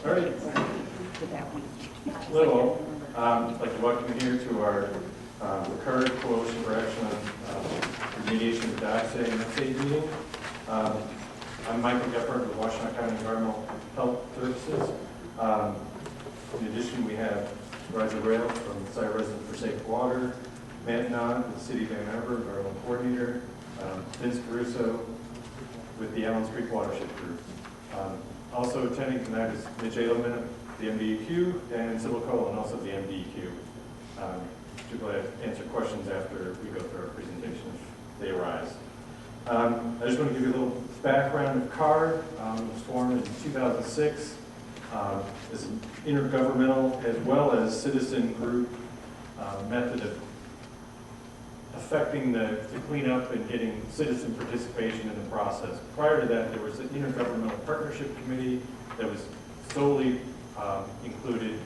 All right. Hello. I'd like to welcome you here to our recurrent coalition for action on remediation of dioxane update meeting. I'm Michael Gephardt with Washtenaw County Environmental Health Services. In addition, we have Roger Rail from Site Resident for Safe Water, Matt Nod with the City of Ann Arbor, our own coordinator, Vince Caruso with the Allen Street Watershed Group. Also attending tonight is Mitch Gelman, the MDEQ, and Sybil Cohen, also the MDEQ. We're glad to answer questions after we go through our presentation if they arise. I just want to give you a little background of CARD. It was formed in 2006 as an intergovernmental as well as citizen group method of affecting the cleanup and getting citizen participation in the process. Prior to that, there was an intergovernmental partnership committee that was solely included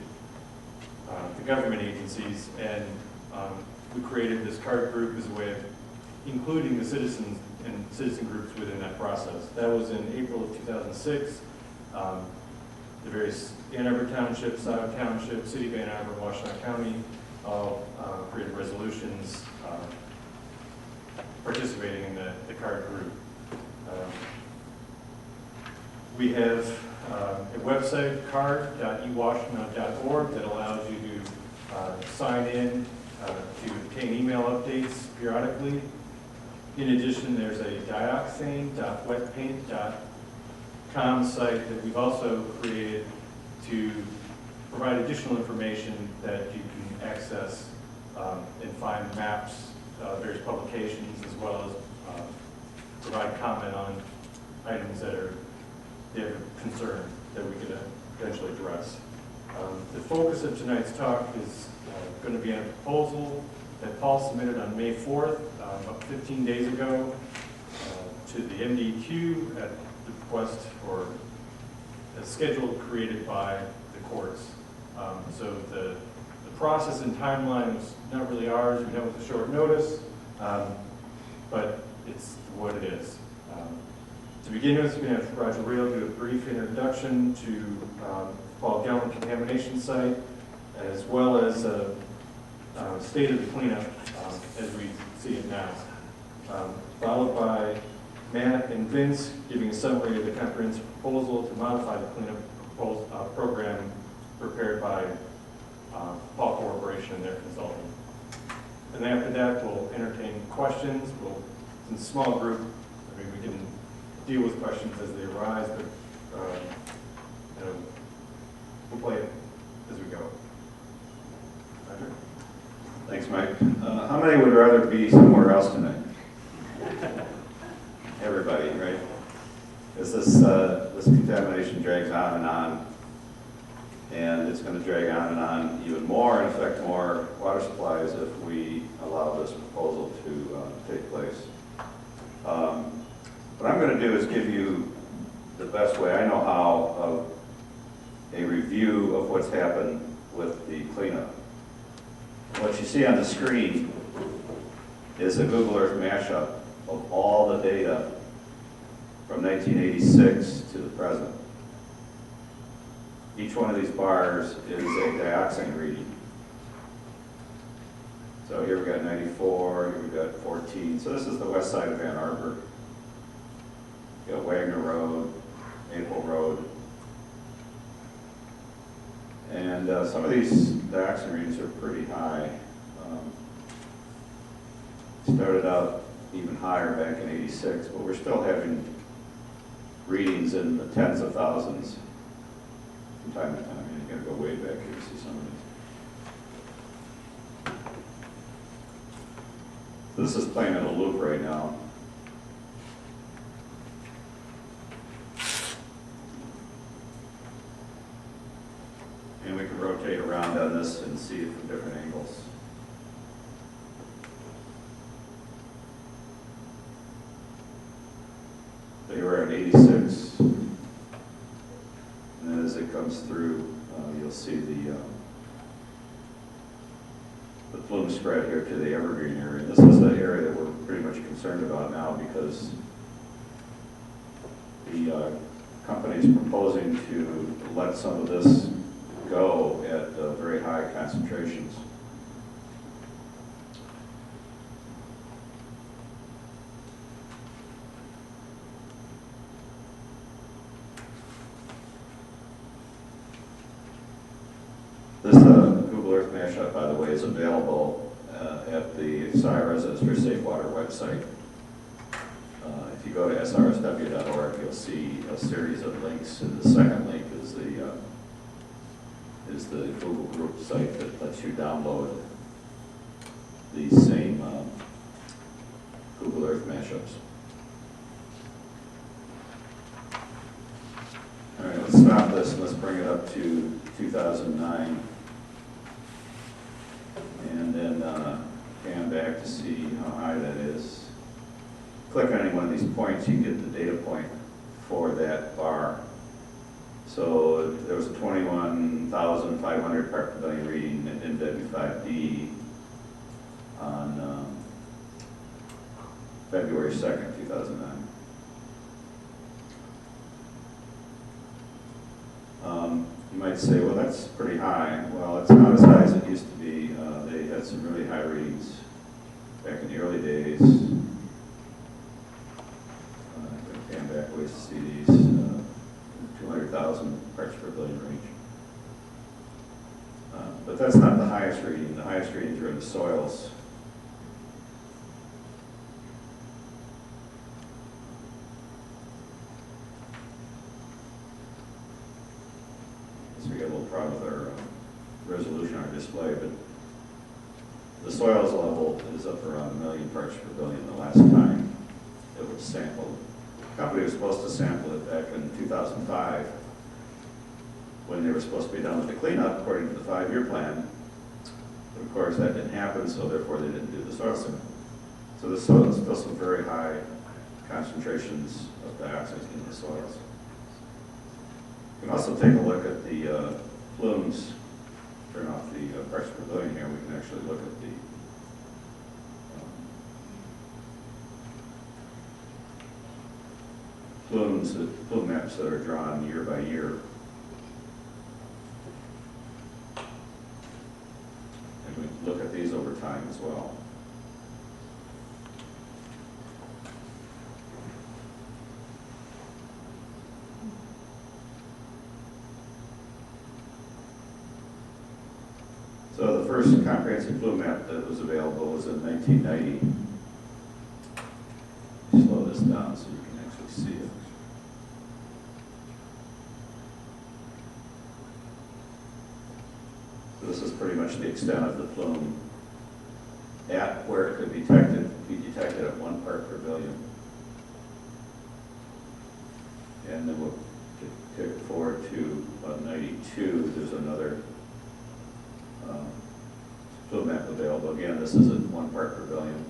the government agencies, and we created this CARD group as a way of including the citizens and citizen groups within that process. That was in April of 2006. The various Ann Arbor Township, Scioto Township, City of Ann Arbor, Washtenaw County all created resolutions participating in the CARD group. We have a website, card.uwashtenaw.org, that allows you to sign in to obtain email updates periodically. In addition, there's a dioxane.wetpaint.com site that we've also created to provide additional information that you can access and find maps, various publications, as well as provide comment on items that are of concern that we could eventually address. The focus of tonight's talk is going to be on a proposal that Paul submitted on May 4th, about 15 days ago, to the MDEQ at the request for a schedule created by the courts. So the process and timeline was not really ours. We know it was a short notice, but it's what it is. To begin with, we have Roger Rail do a brief introduction to Paul Gelman contamination site, as well as a state of the cleanup as we see it now. Followed by Matt and Vince giving a summary of the comprehensive proposal to modify the cleanup program prepared by Paul Corporation and their consultant. And after that, we'll entertain questions. In a small group, we can deal with questions as they arise, but we'll play it as we go. Roger? Thanks, Mike. How many would rather be somewhere else tonight? Everybody, right? Because this contamination drags on, and it's going to drag on even more and affect more water supplies if we allow this proposal to take place. What I'm going to do is give you the best way I know how of a review of what's happened with the cleanup. What you see on the screen is a Google Earth mashup of all the data from 1986 to the present. Each one of these bars is a dioxane reading. So here we've got 94, here we've got 14. So this is the west side of Ann Arbor. You've got Wagner Road, Maple Road. And some of these dioxane readings are pretty high. Started out even higher back in '86, but we're still having readings in the tens of thousands from time to time. You gotta go way back here to see some of these. This is playing in a loop right now. And we can rotate around on this and see it from different angles. So you were at 86, and then as it comes through, you'll see the plume spread here to the evergreen area. This is the area that we're pretty much concerned about now because the company is proposing to let some of this go at very high concentrations. This Google Earth mashup, by the way, is available at the SI Residence for Safe Water website. If you go to srsw.org, you'll see a series of links, and the second link is the Google Group site that lets you download these same Google Earth mashups. All right, let's stop this and let's bring it up to 2009. And then pan back to see how high that is. Click on any one of these points, you get the data point for that bar. So there was a 21,500 part per billion reading in MW5D on February 2nd, 2009. You might say, well, that's pretty high. Well, it's not as high as it used to be. They had some really high readings back in the early days. I'm going to pan back ways to see these 200,000 parts per billion range. But that's not the highest reading. The highest readings are in the soils. So we got a little problem with our resolution on our display, but the soils level is up around 1 million parts per billion the last time it was sampled. The company was supposed to sample it back in 2005 when they were supposed to be done with the cleanup according to the 5-year plan. But of course that didn't happen, so therefore they didn't do the soil sample. So the soil is still some very high concentrations of dioxins in the soils. We can also take a look at the plumes. Turn off the parts per billion here. We can actually look at the plumes, the plume maps that are drawn year by year. And we can look at these over time as well. So the first comprehensive plume map that was available was in 1990. Slow this down so you can actually see it. So this is pretty much the extent of the plume at where it could be detected at 1 part per billion. And then we'll take it forward to about 92. There's another plume map available. Again, this is at 1 part per billion.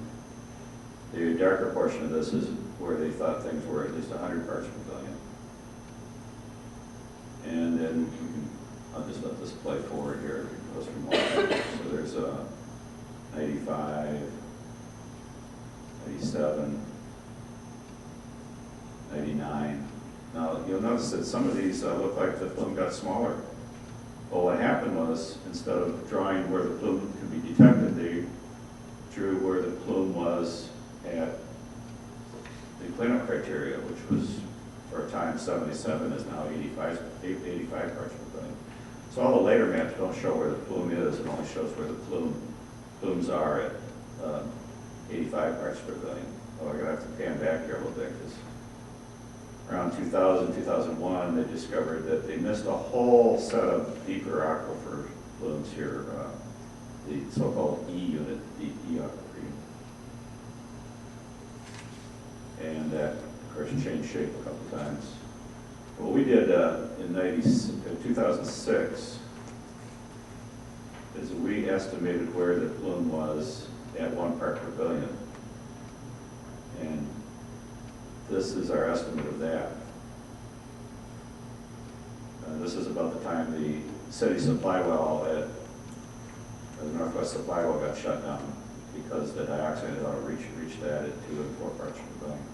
The darker portion of this is where they thought things were at least 100 parts per billion. And then we can, I'll just let this play forward here. It goes from all so there's 95, 97, 99. Now you'll notice that some of these look like the plume got smaller. Well, what happened was, instead of drawing where the plume could be detected, they drew where the plume was at the cleanup criteria, which was, for a time, 77, is now 85 parts per billion. So all the later maps don't show where the plume is, it only shows where the plumes are at 85 parts per billion. Well, we're going to have to pan back here a little bit, because around 2000, 2001, they discovered that they missed a whole set of deeper aquifer plumes here, the so-called E unit, deep E aquifer. And that, of course, changed shape a couple times. What we did in 2006 is we estimated where the plume was at 1 part per billion. And this is our estimate of that. This is about the time the city supply well at the Northwest Supply Well got shut down because the dioxide had already reached that at 2 and 4 parts per billion.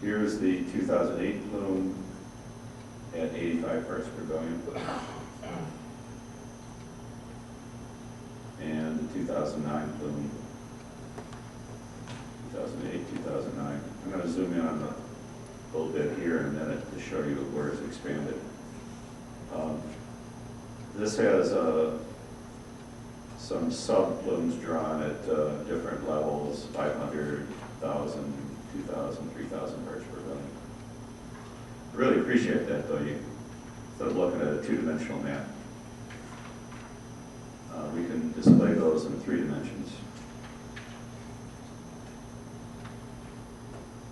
Here's the 2008 plume. 85 parts per billion. And the 2009 plume, 2008, 2009. I'm going to zoom in on a little bit here in a minute to show you where it's expanded. This has some sub-plumes drawn at different levels, 500, 1,000, 2,000, 3,000 parts per billion. Really appreciate that, though, instead of looking at a two-dimensional map. We can display those in 3 dimensions.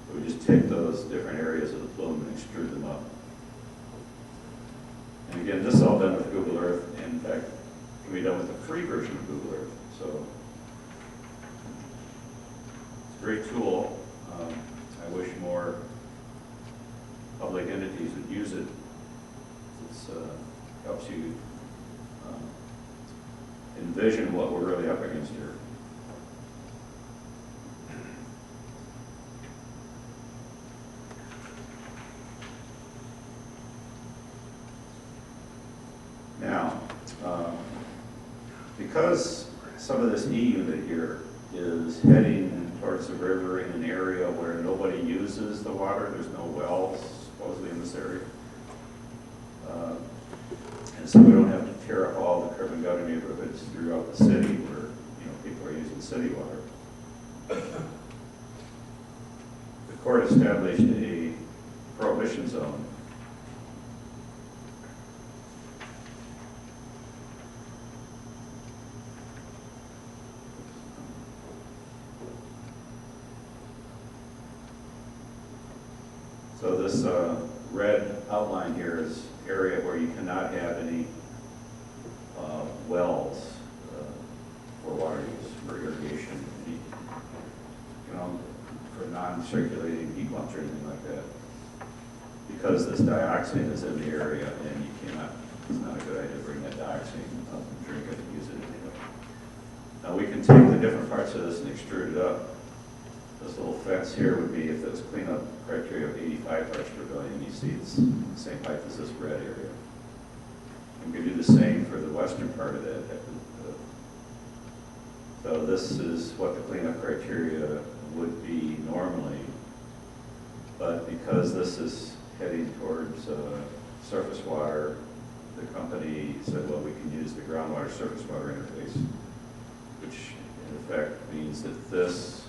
So we just take those different areas of the plume and extrude them up. And again, this is all done with Google Earth, and in fact, can be done with the free version of Google Earth. So it's a great tool. I wish more public entities would use it. It helps you envision what we're really up against here. Now, because some of this E unit here is heading towards the river in an area where nobody uses the water, there's no wells supposedly in this area. And so we don't have to tear up all the curb and gutter neighborhoods throughout the city where people are using city water. The court established a prohibition zone. So this red outline here is area where you cannot have any wells for water use, for irrigation, for non-circulating heat pumps or anything like that. Because this dioxane is in the area and you cannot, it's not a good idea to bring that dioxane up and drink it and use it anyway. Now we can take the different parts of this and extrude it up. This little fence here would be if it's cleanup criteria of 85 parts per billion. You see it's the same height as this red area. We could do the same for the western part of that. So this is what the cleanup criteria would be normally. But because this is heading towards surface water, the company said, well, we can use the groundwater surface water interface, which in effect means that this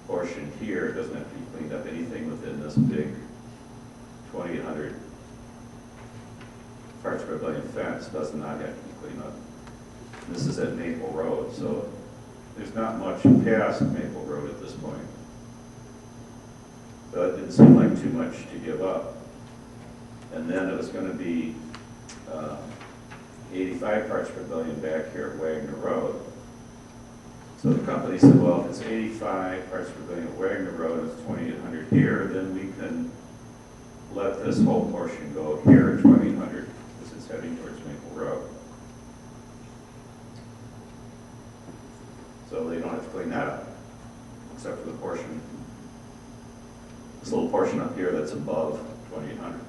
portion here doesn't have to be cleaned up. Anything within this big 2,800 parts per billion fence does not have to be cleaned up. And this is at Maple Road, so there's not much past Maple Road at this point. So it didn't seem like too much to give up. And then it was going to be 85 parts per billion back here at Wagner Road. So the company said, well, if it's 85 parts per billion at Wagner Road and it's 2,800 here, then we can let this whole portion go here at 2,800 because it's heading towards Maple Road. So they don't have to clean that up, except for the portion, this little portion up here that's above 2,800.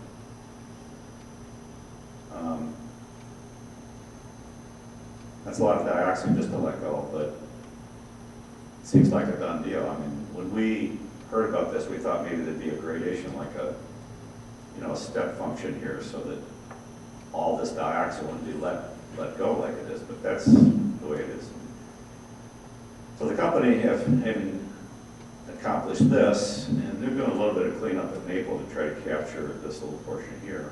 That's a lot of dioxin just to let go, but it seems like a done deal. I mean, when we heard about this, we thought maybe there'd be a gradation, like a step function here, so that all this dioxin would be let go like it is. But that's the way it is. So the company, having accomplished this, and they're doing a little bit of cleanup at Maple to try to capture this little portion here.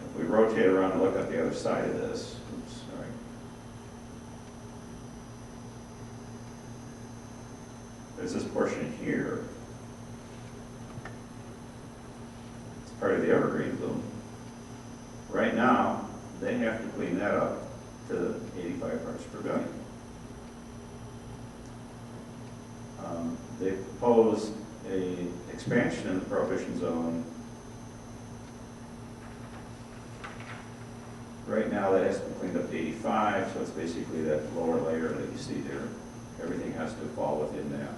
If we rotate around and look at the other side of this, oops, sorry. There's this portion here. It's part of the evergreen bloom. Right now, they have to clean that up to 85 parts per billion. They proposed an expansion in the Prohibition Zone. Right now, that has to be cleaned up to 85, so it's basically that lower layer that you see there. Everything has to fall within that.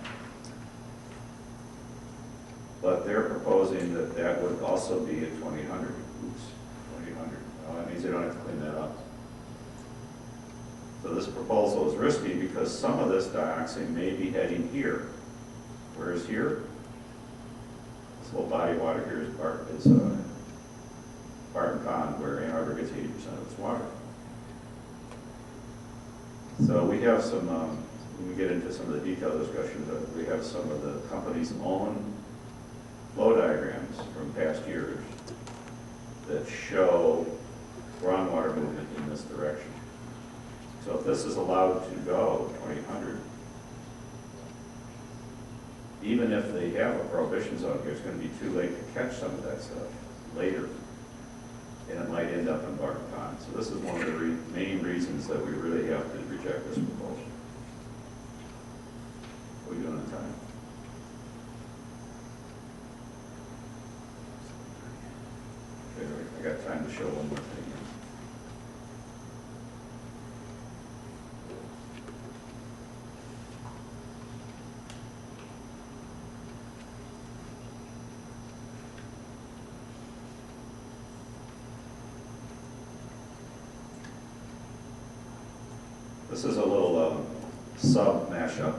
but they're proposing that that would also be at 2000. Oops, 2000. Well, that means they don't have to clean that up. So this proposal is risky because some of this dioxin may be heading here. Where is here? This little body of water here is Barton Pond, where Ann Arbor gets 80% of its water. So we have some, when we get into some of the detailed discussions, we have some of the company's own flow diagrams from past years that show groundwater movement in this direction. So if this is allowed to go 2000, even if they have a prohibition zone here, it's going to be too late to catch some of that stuff later, and it might end up in Barton Pond. So this is one of the main reasons that we really have to reject this proposal. What are we doing on time? Okay, I got time to show one more thing. This is a little sub mashup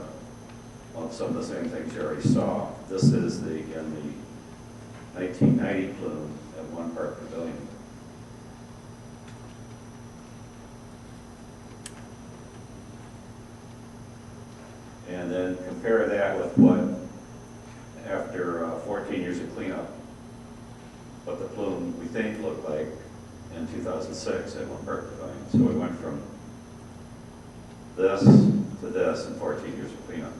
of some of the same things you already saw. This is again the 1990 plume at 1 part per billion. And then compare that with what, after 14 years of cleanup, what the plume we think looked like in 2006 at 1 part per billion. So we went from this to this in 14 years of cleanup.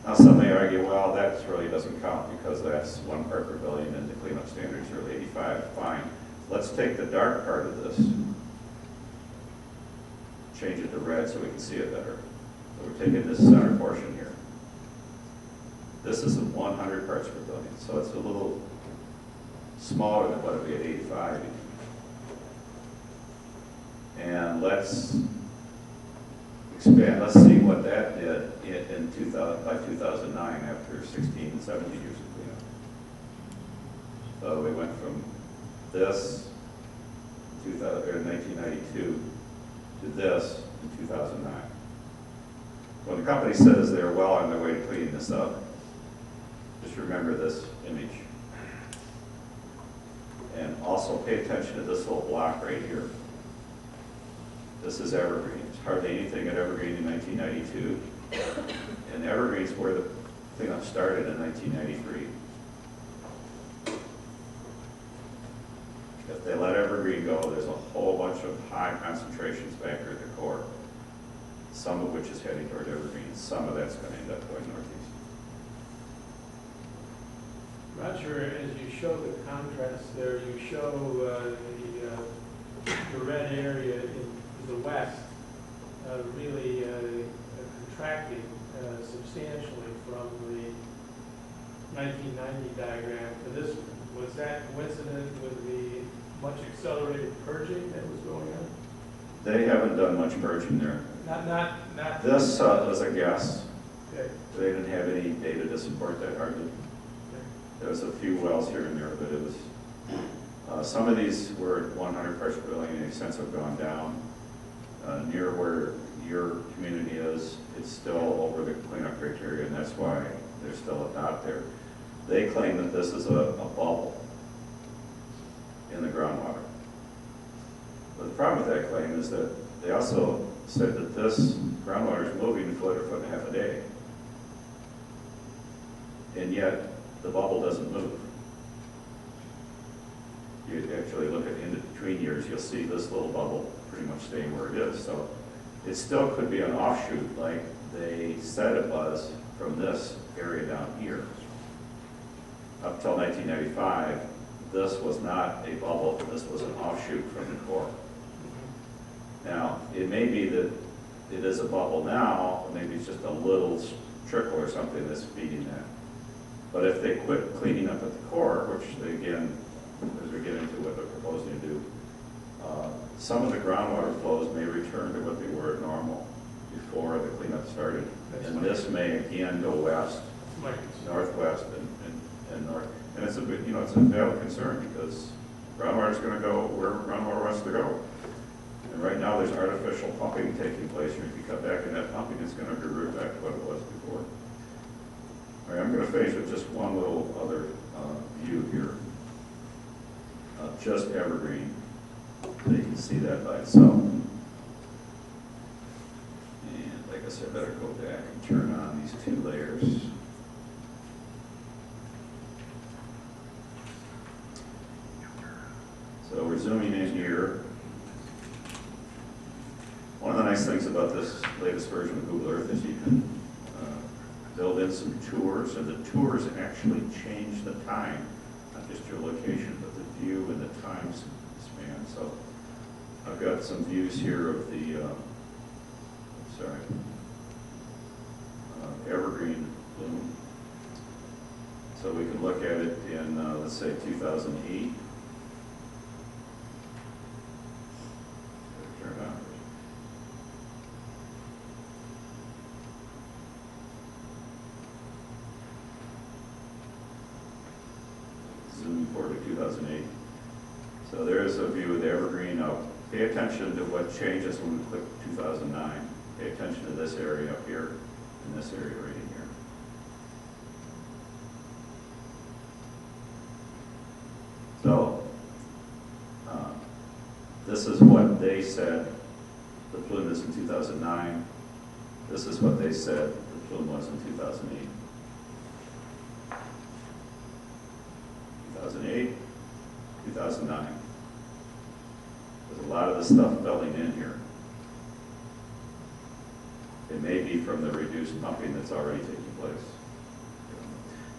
Now some may argue, well, that really doesn't count because that's 1 part per billion and the cleanup standards are 85. Fine. Let's take the dark part of this, change it to red so we can see it better. So we're taking this center portion here. This is 100 parts per billion, so it's a little smaller than what it would be at 85. And let's expand. Let's see what that did in 2000, by 2009 after 16 and 17 years of cleanup. So we went from this in 1992 to this in 2009. When the company says they're well on their way to cleaning this up, just remember this image. And also pay attention to this little block right here. This is Evergreen. There's hardly anything at Evergreen in 1992. And Evergreen's where the cleanup started in 1993. If they let Evergreen go, there's a whole bunch of high concentrations back here at the core, some of which is heading toward Evergreen. Some of that's going to end up going northeast. Roger, as you show the contrast there, you show the red area in the west really contracting substantially from the 1990 diagram to this one. Was that coincident with the much accelerated purging that was going on? They haven't done much purging there. Not This was a guess. Okay. They didn't have any data to support that hardly. Okay. There was a few wells here and there, but it was, some of these were at 100 parts per billion, in a sense have gone down. Near where your community is, it's still over the cleanup criteria, and that's why there's still a dot there. They claim that this is a bubble in the groundwater. But the problem with that claim is that they also said that this groundwater is moving a foot or foot and a half a day. And yet, the bubble doesn't move. You actually look at in between years, you'll see this little bubble pretty much staying where it is. So it still could be an offshoot like they said it was from this area down here. Up till 1995, this was not a bubble, this was an offshoot from the core. Now, it may be that it is a bubble now, or maybe it's just a little trickle or something that's feeding that. But if they quit cleaning up at the core, which they, again, as we get into what they're proposing to do, some of the groundwater flows may return to what they were normal before the cleanup started. And this may again go west, northwest, and north. And it's a bit, you know, it's a valid concern because groundwater's gonna go where groundwater wants to go. And right now, there's artificial pumping taking place, and if you cut back in that pumping, it's gonna revert back to what it was before. All right, I'm gonna finish with just one little other view here. Just evergreen, so you can see that by itself. And like I said, I better go back and turn on these two layers. So we're zooming in here. One of the nice things about this latest version of Google Earth is you can build in some tours, and the tours actually change the time, not just your location, but the view and the time span. So I've got some views here of the, evergreen bloom. So we can look at it in, let's say, 2008. Turn it on. Zoom forward to 2008. So there's a view of the evergreen. Now, pay attention to what changes when we click 2009. Pay attention to this area up here and this area right in here. So, this is what they said the plume is in 2009. This is what they said the plume was in 2008. 2008, 2009. There's a lot of the stuff filling in here. It may be from the reduced pumping that's already taking place.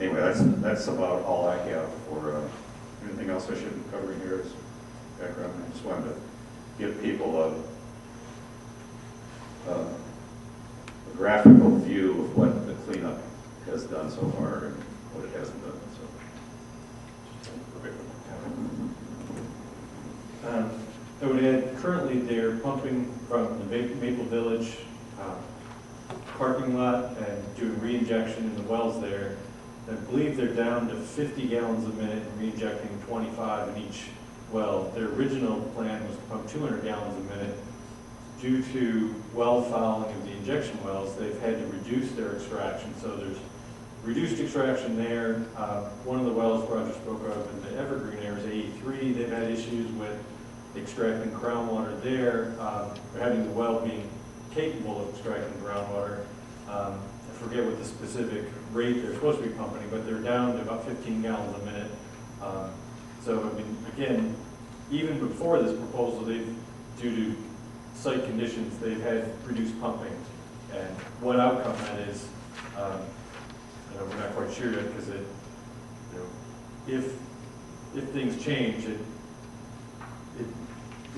Anyway, that's about all I have for, anything else I should cover here as background? I just wanted to give people a graphical view of what the cleanup has done so far and what it hasn't done. I would add, currently they're pumping from the Maple Village parking lot and doing re-injection in the wells there. I believe they're down to 50 gallons a minute and re-injecting 25 in each well. Their original plan was to pump 200 gallons a minute. Due to well fouling of the injection wells, they've had to reduce their extraction. So there's reduced extraction there. One of the wells Roger spoke of in the Evergreen area is AE3. They've had issues with extracting groundwater there, having the well being capable of extracting groundwater. I forget what the specific rate they're supposed to be pumping, but they're down to about 15 gallons a minute. So, I mean, again, even before this proposal, due to site conditions, they've had reduced pumping. And what outcome that is, we're not quite sure yet, because if things change, it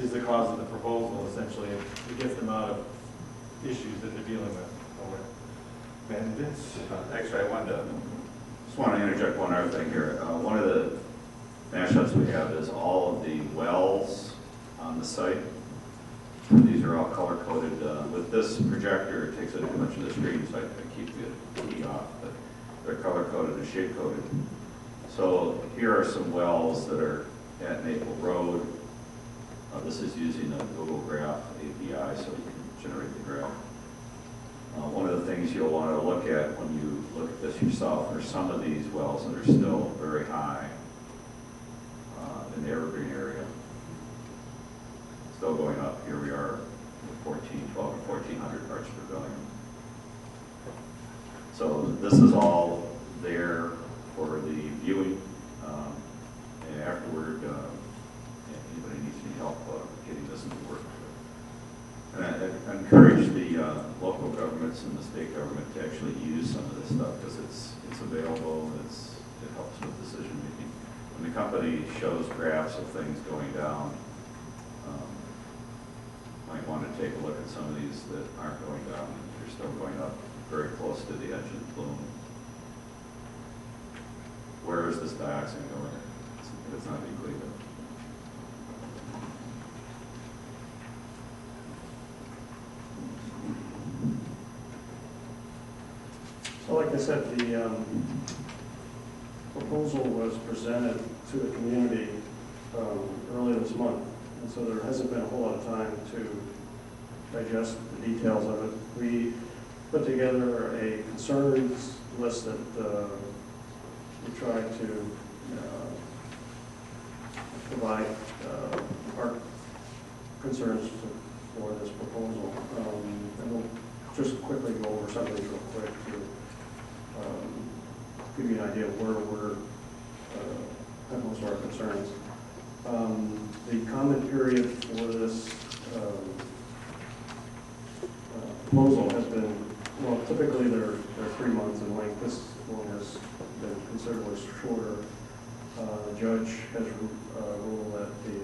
is the cause of the proposal, essentially. It gets them out of issues that they're dealing with. And Vince? Actually, just want to interject one other thing here. One of the mashups we have is all of the wells on the site. These are all color-coded. With this projector, it takes up too much of the screen, so I keep the key off. But they're color-coded and shape-coded. So here are some wells that are at Maple Road. This is using a Google Graph API, so you can generate the graph. One of the things you'll want to look at when you look at this yourself are some of these wells that are still very high in the Evergreen area. Still going up. Here we are, 12 to 1400 parts per billion. So this is all there for the viewing. And afterward, anybody needs any help getting this into work. And I encourage the local governments and the state government to actually use some of this stuff because it's available and it helps with decision making. When the company shows graphs of things going down, might want to take a look at some of these that aren't going down. They're still going up very close to the edge of the plume. Where is this dioxane going? It's not being cleaned up. So like I said, proposal was presented to the community earlier this month, and so there hasn't been a whole lot of time to digest the details of it. We put together a concerns list that we tried to provide our concerns for this proposal. And we'll just quickly go over some of these real quick to give you an idea of where we're have most of our concerns. The comment period for this proposal has been, well, typically they're 3 months in length. This one has been considerably shorter. The judge has ruled that the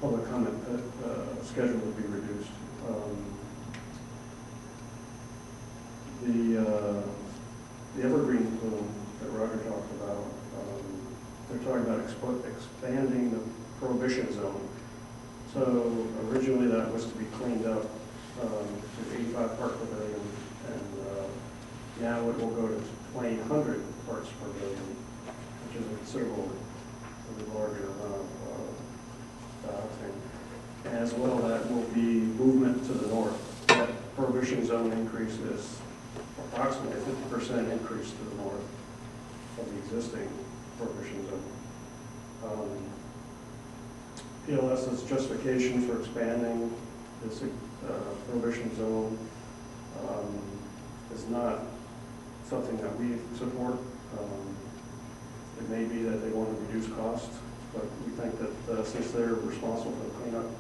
public comment schedule would be reduced. The evergreen plume that Roger talked about, they're talking about expanding the Prohibition Zone. So originally that was to be cleaned up to 85 part per billion, and now it will go to 2,000 parts per billion, which is a considerably larger amount of dioxane. As well, that will be movement to the north. That Prohibition Zone increase is approximately a 50% increase to the north of the existing Prohibition Zone. PLS's justification for expanding this Prohibition Zone is not something that we support. It may be that they want to reduce costs, but we think that since they're responsible for the cleanup,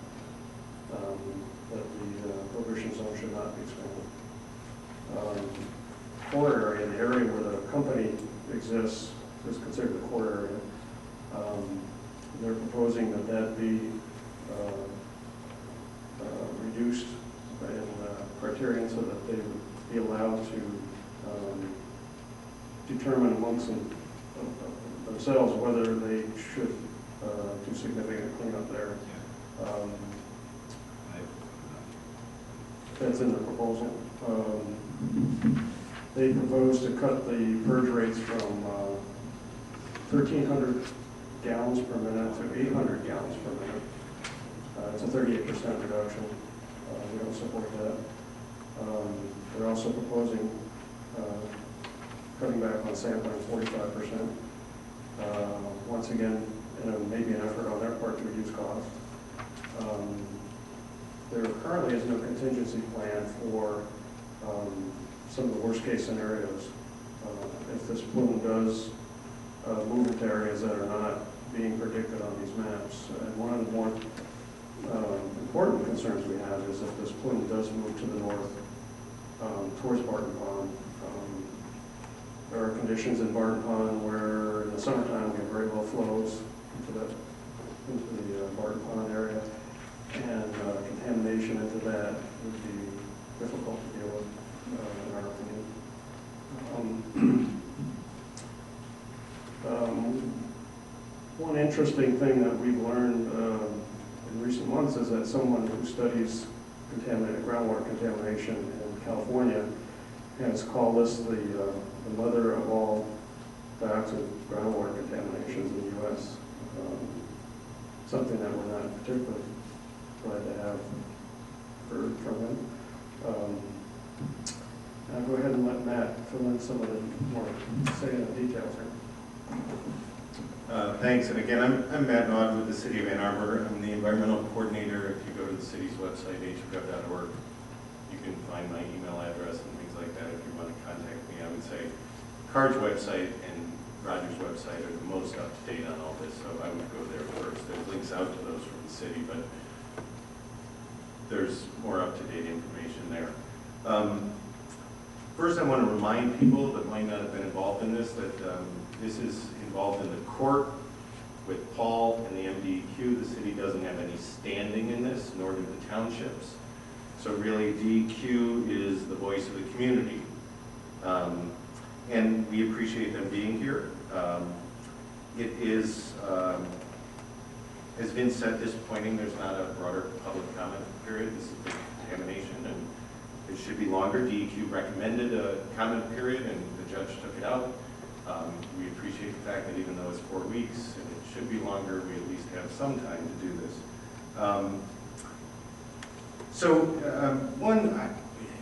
that the Prohibition Zone should not be expanded. Core area, the area where the company exists, is considered the core area. They're proposing that that be reduced in criterion so that they would be allowed to determine amongst themselves whether they should do significant cleanup there. That's in the proposal. They propose to cut the purge rates from 1,300 gallons per minute to 800 gallons per minute. It's a 38% reduction. We don't support that. They're also proposing cutting back on sampling 45%. Once again, maybe an effort on their part to reduce cost. There currently is no contingency plan for some of the worst case scenarios. If this plume does move into areas that are not being predicted on these maps. And one of the more important concerns we have is if this plume does move to the north towards Barton Pond. There are conditions in Barton Pond where in the summertime we have very low flows into the Barton Pond area, and contamination into that would be difficult to deal with, in our opinion. One interesting thing that we've learned in recent months is that someone who studies groundwater contamination in California has called this the mother of all dioxin groundwater contaminations in the U.S. Something that we're not particularly glad to have heard from him. I'll go ahead and let Matt fill in some of the more salient details here. Thanks, and again, I'm Matt Nod with the City of Ann Arbor. I'm the environmental coordinator. If you go to the city's website, hgov.org, you can find my email address and things like that if you want to contact me. I would say CARD's website and Roger's website are the most up-to-date on all this, so I would go there first. There's links out to those from the city, but there's more up-to-date information there. First, I want to remind people that might not have been involved in this that this is involved in the court with Paul and the MDEQ. The city doesn't have any standing in this, nor do the townships. So really, DEQ is the voice of the community. And we appreciate them being here. It is, as Vince said, disappointing there's not a broader public comment period. This is big contamination, and it should be longer. DEQ recommended a comment period, and the judge took it out. We appreciate the fact that even though it's 4 weeks and it should be longer, we at least have some time to do this.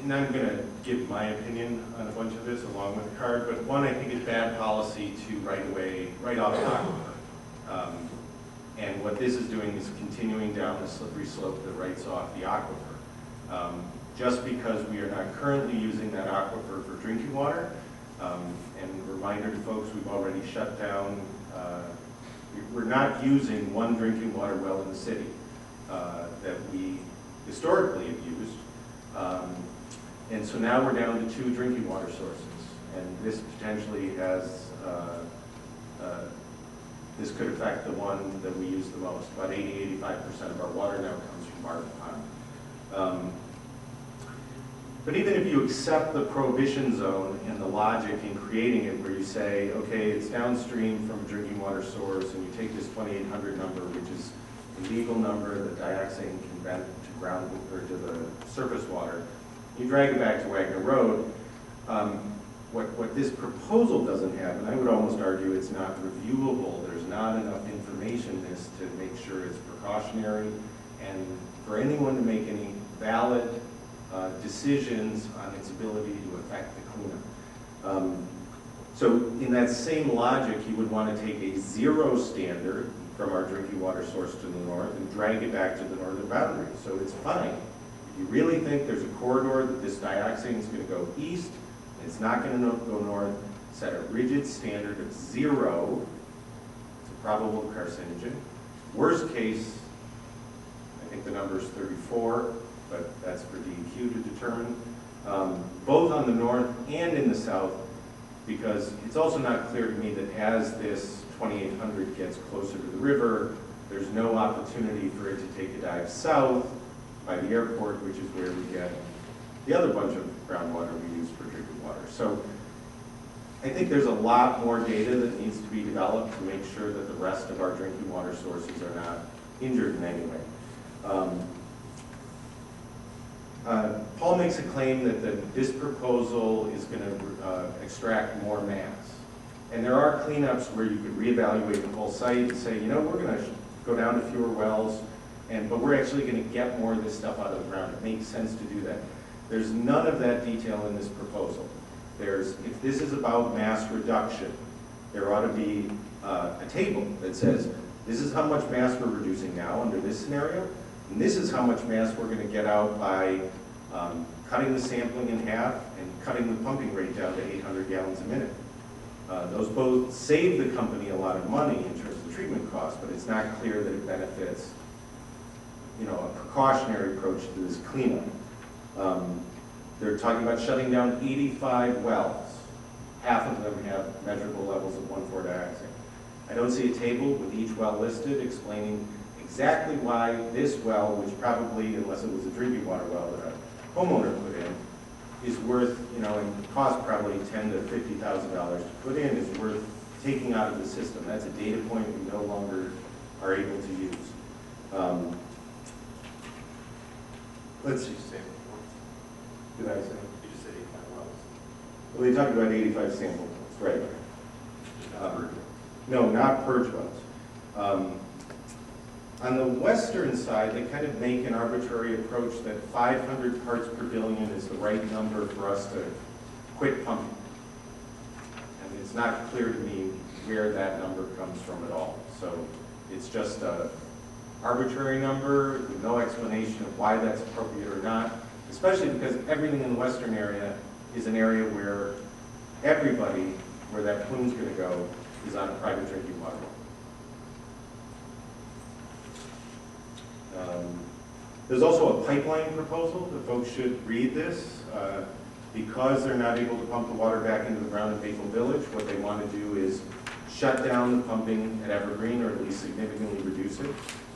And I'm going to give my opinion on a bunch of this along with the card, but one, I think it's bad policy to write off an aquifer. And what this is doing is continuing down the slippery slope that writes off the aquifer. Just because we are not currently using that aquifer for drinking water, and reminder to folks, we've already shut down, we're not using one drinking water well in the city that we historically have used. And so now we're down to 2 drinking water sources. And this potentially has, this could affect the one that we use the most. About 80–85% of our water now comes from Arbor Pond. But even if you accept the Prohibition Zone and the logic in creating it, where you say, okay, it's downstream from a drinking water source, and you take this 2,800 number, which is the legal number that dioxane can vent to ground or to the surface water, you drag it back to Wagner Road. What this proposal doesn't have, and I would almost argue it's not reviewable, there's not enough information in this to make sure it's precautionary, and for anyone to make any valid decisions on its ability to affect the cleanup. So in that same logic, you would want to take a 0 standard from our drinking water source to the north and drag it back to the northern boundary. So it's fine. If you really think there's a corridor that this dioxane is going to go east, and it's not going to go north, set a rigid standard of 0. It's a probable carcinogen. Worst case, I think the number is 34, but that's for DEQ to determine, both on the north and in the south, because it's also not clear to me that as this 2,800 gets closer to the river, there's no opportunity for it to take a dive south by the airport, which is where we get the other bunch of groundwater we use for drinking water. So I think there's a lot more data that needs to be developed to make sure that the rest of our drinking water sources are not injured in any way. Paul makes a claim that this proposal is going to extract more mass. And there are cleanups where you could reevaluate the whole site and say, you know, we're going to go down to fewer wells, but we're actually going to get more of this stuff out of the ground. It makes sense to do that. There's none of that detail in this proposal. If this is about mass reduction, there ought to be a table that says, this is how much mass we're reducing now under this scenario, and this is how much mass we're going to get out by cutting the sampling in half and cutting the pumping rate down to 800 gallons a minute. Those both save the company a lot of money in terms of treatment costs, but it's not clear that it benefits, you know, a precautionary approach to this cleanup. They're talking about shutting down 85 wells. Half of them have measurable levels of 1,4-dioxane. I don't see a table with each well listed explaining exactly why this well, which probably, unless it was a drinking water well that a homeowner put in, is worth, you know, and cost probably $10,000 to $50,000 to put in, is worth taking out of the system. That's a data point we no longer are able to use. Let's see. Did I say? You just said 85 wells. Well, they talked about 85 sample wells, right? No, not purge wells. On the western side, they kind of make an arbitrary approach that 500 parts per billion is the right number for us to quit pumping. And it's not clear to me where that number comes from at all. So it's just an arbitrary number with no explanation of why that's appropriate or not, especially because everything in the western area is an area where everybody, where that plume's going to go, is on a private drinking water well. There's also a pipeline proposal. The folks should read this. Because they're not able to pump the water back into the ground at Maple Village, what they want to do is shut down the pumping at Evergreen, or at least significantly reduce it.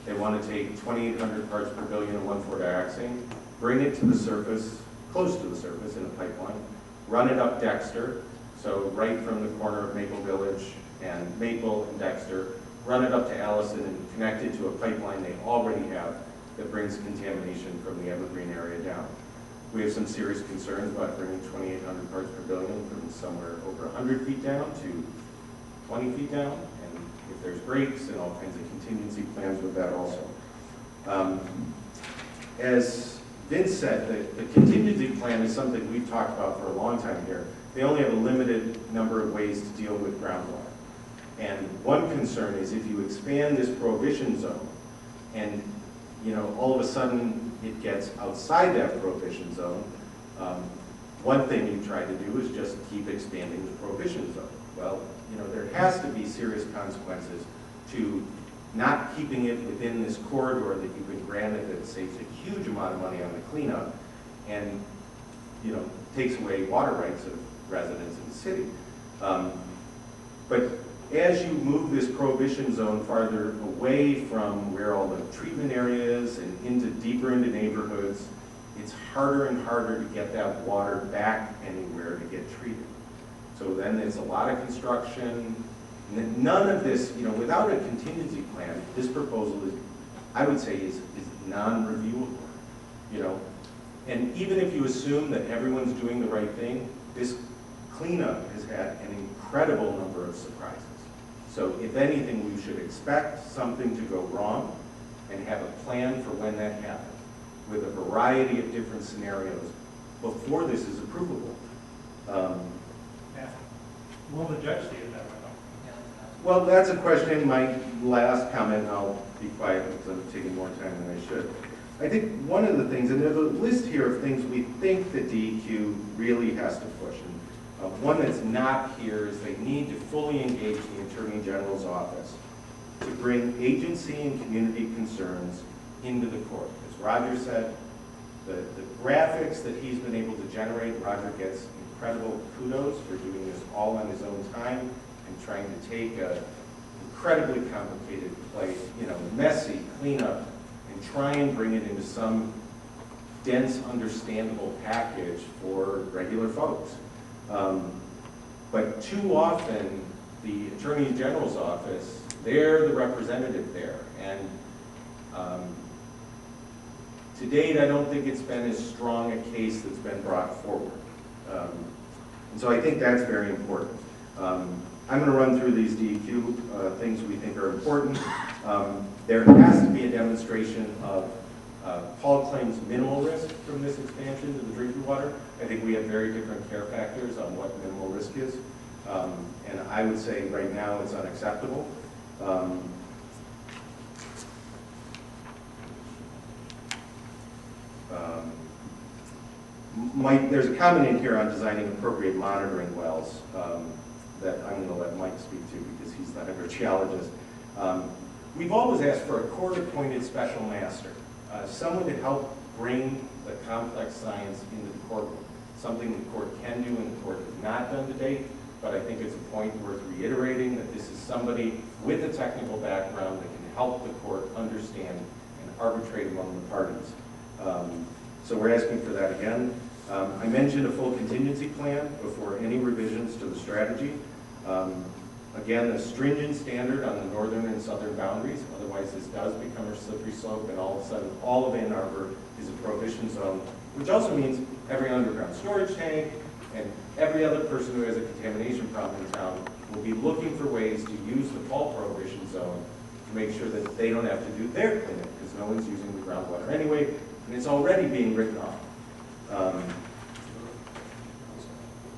They want to take 2,800 parts per billion of 1,4-dioxane, bring it to the surface, close to the surface in a pipeline, run it up Dexter, so right from the corner of Maple Village and Maple and Dexter, run it up to Allison and connect it to a pipeline they already have that brings contamination from the Evergreen area down. We have some serious concerns about bringing 2,800 parts per billion from somewhere over 100 feet down to 20 feet down, and if there's breaks and all kinds of contingency plans with that also. As Vince said, the contingency plan is something we've talked about for a long time here. They only have a limited number of ways to deal with groundwater. And one concern is if you expand this prohibition zone and all of a sudden it gets outside that prohibition zone, one thing you try to do is just keep expanding the prohibition zone. Well, there has to be serious consequences to not keeping it within this corridor that you've been granted that saves a huge amount of money on the cleanup and takes away water rights of residents in the city. But as you move this prohibition zone farther away from where all the treatment area is and deeper into neighborhoods, it's harder and harder to get that water back anywhere to get treated. So then there's a lot of construction. None of this, without a contingency plan, this proposal is, I would say, is non-reviewable. And even if you assume that everyone's doing the right thing, this cleanup has had an incredible number of surprises. So if anything, we should expect something to go wrong and have a plan for when that happens with a variety of different scenarios before this is approvable. Yeah. Will the judge see it that way? Well, that's a question. My last comment, I'll be quiet because I'm taking more time than I should. I think one of the things, and there's a list here of things we think the DEQ really has to push. And one that's not here is they need to fully engage the Attorney General's office to bring agency and community concerns into the court. As Roger said, the graphics that he's been able to generate, Roger gets incredible kudos for doing this all on his own time and trying to take an incredibly complicated place, messy cleanup, and try and bring it into some dense, understandable package for regular folks. But too often, the Attorney General's office, they're the representative there. And to date, I don't think it's been as strong a case that's been brought forward. And so I think that's very important. I'm going to run through these DEQ things we think are important. There has to be a demonstration of Paul claims minimal risk from this expansion to the drinking water. I think we have very different care factors on what minimal risk is. And I would say right now it's unacceptable. There's a comment in here on designing appropriate monitoring wells that I'm going to let Mike speak to because he's the hydrogeologist. We've always asked for a court-appointed special master, someone to help bring the complex science into the courtroom, something the court can do and the court has not done to date, but I think it's a point worth reiterating that this is somebody with a technical background that can help the court understand and arbitrate among the parties. So we're asking for that again. I mentioned a full contingency plan before any revisions to the strategy. Again, a stringent standard on the northern and southern boundaries, otherwise this does become a slippery slope and all of a sudden all of Ann Arbor is a prohibition zone, which also means every underground storage tank and every other person who has a contamination problem in town will be looking for ways to use the Pall prohibition zone to make sure that they don't have to do their cleanup because no one's using the groundwater anyway, and it's already being written off.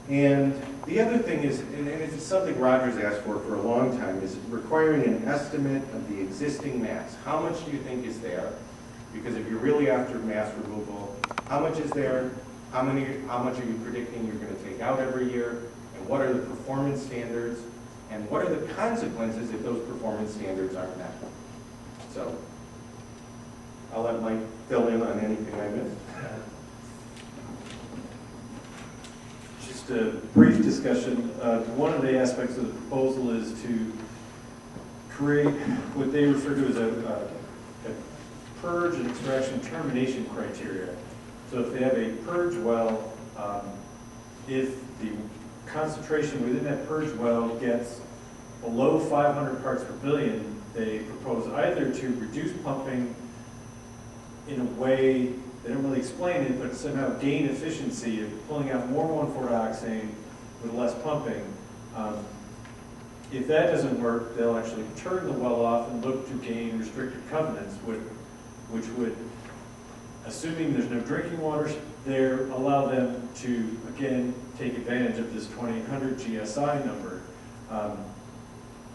And the other thing is, and it's something Roger's asked for a long time, is requiring an estimate of the existing mass. How much do you think is there? Because if you're really after mass removal, how much is there? How much are you predicting you're going to take out every year? And what are the performance standards? And what are the consequences if those performance standards aren't met? So I'll let Mike fill in on anything I missed. Just a brief discussion. One of the aspects of the proposal is to create what they refer to as a purge and extraction termination criteria. So if they have a purge well, if the concentration within that purge well gets below 500 parts per billion, they propose either to reduce pumping in a way they don't really explain it, but somehow gain efficiency of pulling out more 1,4-dioxane with less pumping. If that doesn't work, they'll actually turn the well off and look to gain restricted covenants, which would, assuming there's no drinking water there, allow them to, again, take advantage of this 2800 GSI number.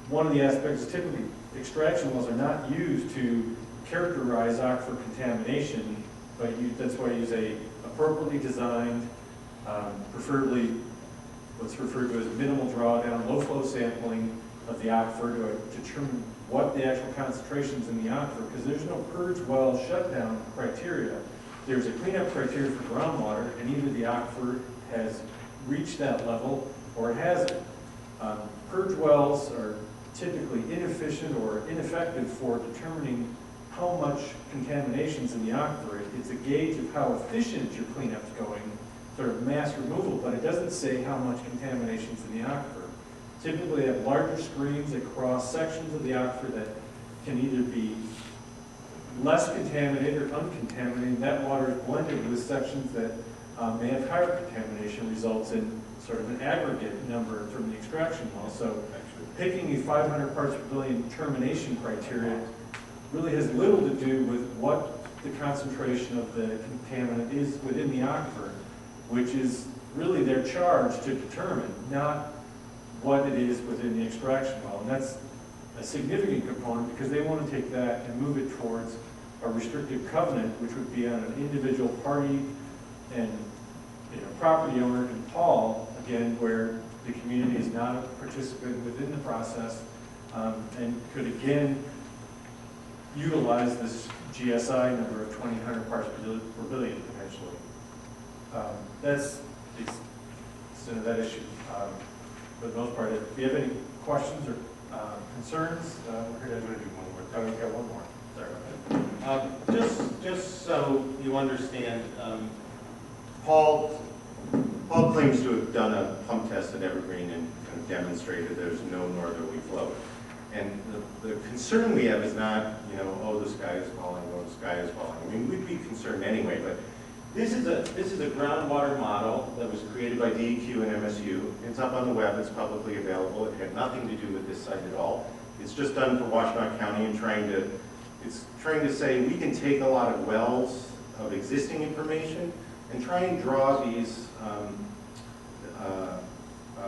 One of the aspects, typically extraction wells are not used to characterize aquifer contamination, but that's why you use a appropriately designed, preferably what's referred to as minimal drawdown, low flow sampling of the aquifer to determine what the actual concentrations in the aquifer, because there's no purge well shutdown criteria. There's a cleanup criteria for groundwater, and either the aquifer has reached that level or it hasn't. Purge wells are typically inefficient or ineffective for determining how much contamination's in the aquifer. It's a gauge of how efficient your cleanup's going, sort of mass removal, but it doesn't say how much contamination's in the aquifer. Typically, they have larger screens that cross sections of the aquifer that can either be less contaminated or uncontaminated. That water is blended with sections that may have higher contamination, results in sort of an aggregate number from the extraction well. So picking a 500 parts per billion termination criteria really has little to do with what the concentration of the contaminant is within the aquifer, which is really their charge to determine, not what it is within the extraction well. And that's a significant component because they want to take that and move it towards a restrictive covenant, which would be on an individual party and property owner in Pall, again, where the community is not a participant within the process, and could again utilize this GSI number of 2,000 parts per billion potentially. That's the extent of that issue. For the most part, if you have any questions or concerns, we're here to do one more. Oh, we've got one more. Sorry about that. Just so you understand, Paul claims to have done a pump test at Evergreen and kind of demonstrated there's no northerly flow. And the concern we have is not, oh, the sky is falling, oh, the sky is falling. I mean, we'd be concerned anyway, but this is a groundwater model that was created by DEQ and MSU. It's up on the web, it's publicly available. It had nothing to do with this site at all. It's just done for Washtenaw County and it's trying to say we can take a lot of wells of existing information and try and draw these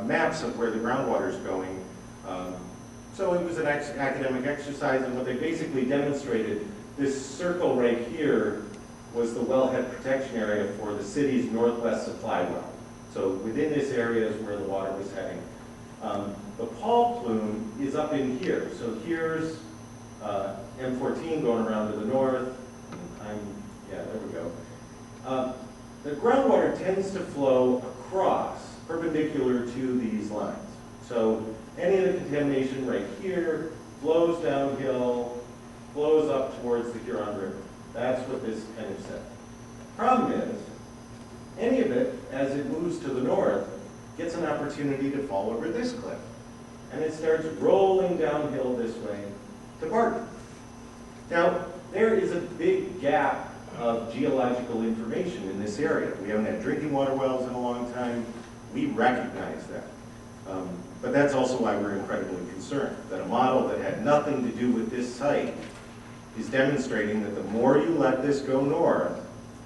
maps of where the groundwater is going. So it was an academic exercise, and what they basically demonstrated, this circle right here was the wellhead protection area for the city's northwest supply well. So within this area is where the water was heading. The Pall plume is up in here. So here's M14 going around to the north. There we go. The groundwater tends to flow across, perpendicular to these lines. So any of the contamination right here flows downhill, flows up towards the Huron River. That's what this kind of said. Problem is, any of it, as it moves to the north, gets an opportunity to fall over this cliff. And it starts rolling downhill this way to Barton. Now, there is a big gap of geological information in this area. We haven't had drinking water wells in a long time. We recognize that. But that's also why we're incredibly concerned that a model that had nothing to do with this site is demonstrating that the more you let this go north,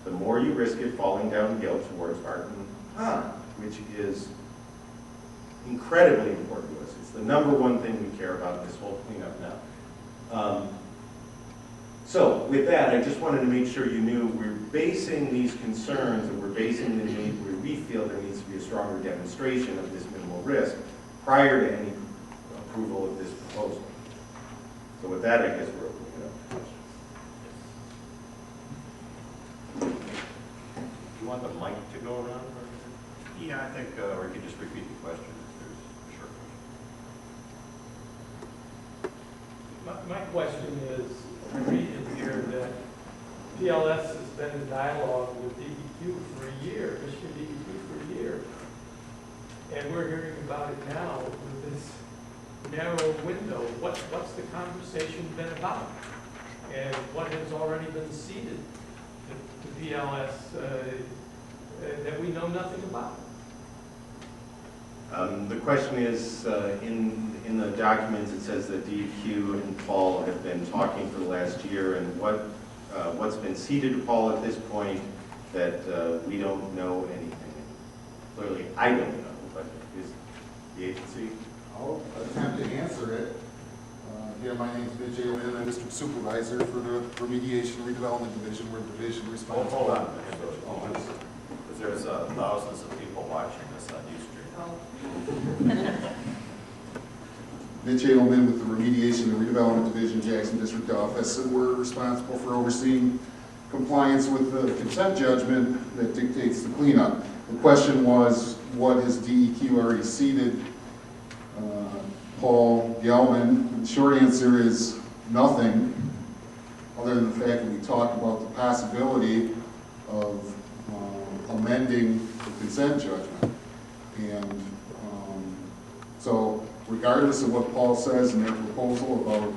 the more you risk it falling downhill towards Barton Pond, which is incredibly important to us. It's the #1 thing we care about in this whole cleanup now. So with that, I just wanted to make sure you knew we're basing these concerns and we're basing the need where we feel there needs to be a stronger demonstration of this minimal risk prior to any approval of this proposal. So with that, I guess we're opening it up to questions. Do you want the mic to go around? Yeah, I think, or you could just repeat the question if there's a short question. My question is, I read in here that PLS has been in dialogue with DEQ for a year, Michigan DEQ for a year. And we're hearing about it now with this narrow window. What's the conversation been about? And what has already been seeded? the PLS that we know nothing about? The question is, in the documents, it says that DEQ and Paul have been talking for the last year, and what's been ceded to Paul at this point that we don't know anything. Clearly, I don't know, but is the agency? I'll attempt to answer it. Yeah, my name is Mitch Gelman. I'm District Supervisor for the Remediation Redevelopment Division. We're division responsible. Hold on. Because there's thousands of people watching this on Ustream. Mitch Gelman with the Remediation and Redevelopment Division, Jackson District Office, and we're responsible for overseeing compliance with the consent judgment that dictates the cleanup. The question was, what has DEQ already ceded Paul Gelman? The short answer is nothing, other than the fact that we talked about the possibility of amending the consent judgment. And so regardless of what Paul says in their proposal about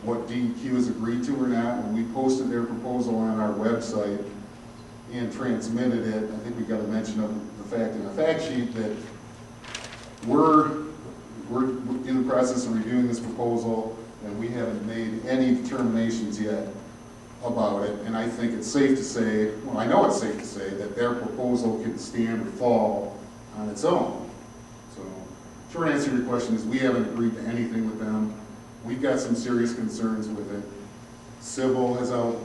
what DEQ has agreed to or not, when we posted their proposal on our website and transmitted it, I think we got a mention of the fact in our fact sheet that we're in the process of reviewing this proposal, and we haven't made any determinations yet about it. And I think it's safe to say, well, I know it's safe to say that their proposal can stand or fall on its own. So, short answer to your question is we haven't agreed to anything with them. We've got some serious concerns with it. Sybil has out,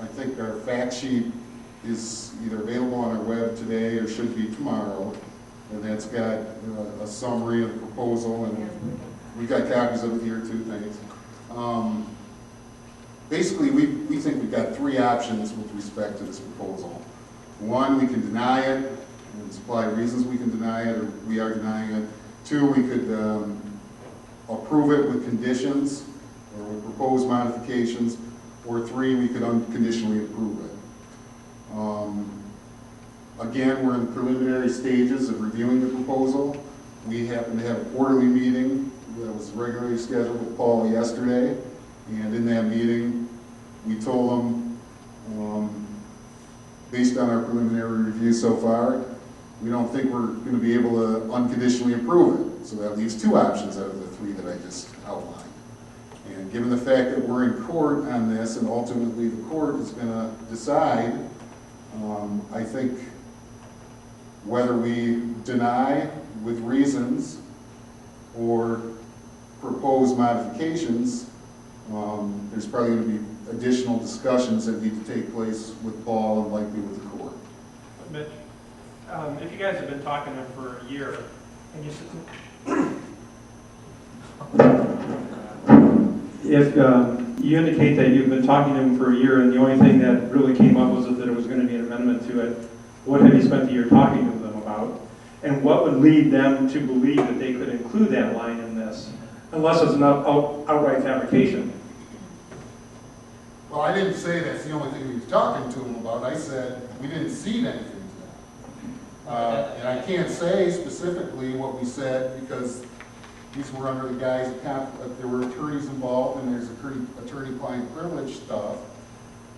I think our fact sheet is either available on our web today or should be tomorrow. And that's got a summary of the proposal, and we've got copies of it here too, thanks. Basically, we think we've got three options with respect to this proposal. One, we can deny it and supply reasons we can deny it, or we are denying it. Two, we could approve it with conditions or with proposed modifications. Or three, we could unconditionally approve it. Again, we're in the preliminary stages of reviewing the proposal. We happen to have a quarterly meeting that was regularly scheduled with Paul yesterday. And in that meeting, we told him, based on our preliminary review so far, we don't think we're going to be able to unconditionally approve it. So that leaves two options out of the three that I just outlined. And given the fact that we're in court on this, and ultimately the court is going to decide, I think whether we deny with reasons or propose modifications, there's probably going to be additional discussions that need to take place with Paul and likely with the court. Mitch, if you guys have been talking to him for a year, and you said, if you indicate that you've been talking to him for a year and the only thing that really came up was that there was going to be an amendment to it, what have you spent the year talking to them about? And what would lead them to believe that they could include that line in this, unless it's an outright fabrication? Well, I didn't say that's the only thing we was talking to him about. I said we didn't see anything to that. And I can't say specifically what we said because these were under the guise of there were attorneys involved and there's attorney-client privilege stuff.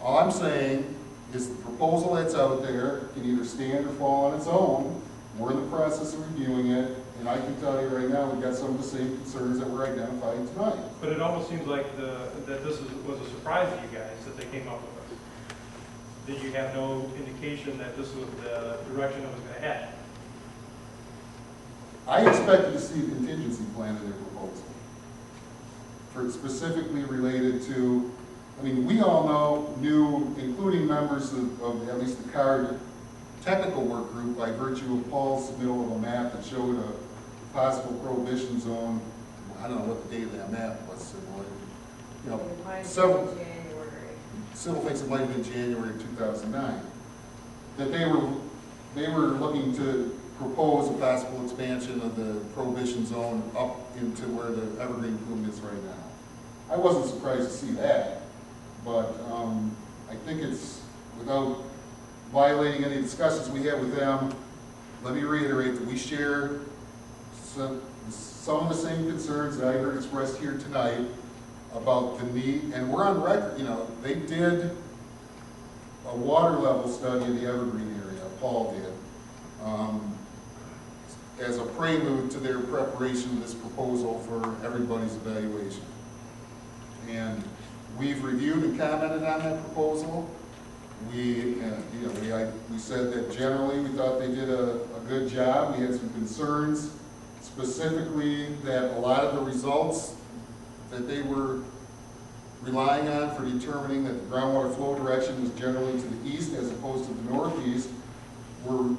All I'm saying is the proposal that's out there can either stand or fall on its own. We're in the process of reviewing it, and I can tell you right now we've got some of the same concerns that were identified tonight. But it almost seems like that this was a surprise to you guys that they came up with this. That you have no indication that this was the direction it was going to head. I expected to see a contingency plan in their proposal, for specifically related to, I mean, we all knew, including members of at least the CARD technical work group, by virtue of Paul's submittal of a map that showed a possible prohibition zone. I don't know what the date of that map was. You know, several civil thinks it might have been January of 2009. That they were looking to propose a possible expansion of the prohibition zone up into where the evergreen plume is right now. I wasn't surprised to see that, but I think it's, without violating any discussions we had with them, let me reiterate that we share some of the same concerns that I heard expressed here tonight about the need, and we're on record, you know, they did a water level study of the Evergreen area, Paul did, as a prelude to their preparation of this proposal for everybody's evaluation. And we've reviewed and commented on that proposal. We said that generally we thought they did a good job. We had some concerns, specifically that a lot of the results that they were relying on for determining that the groundwater flow direction was generally to the east as opposed to the northeast were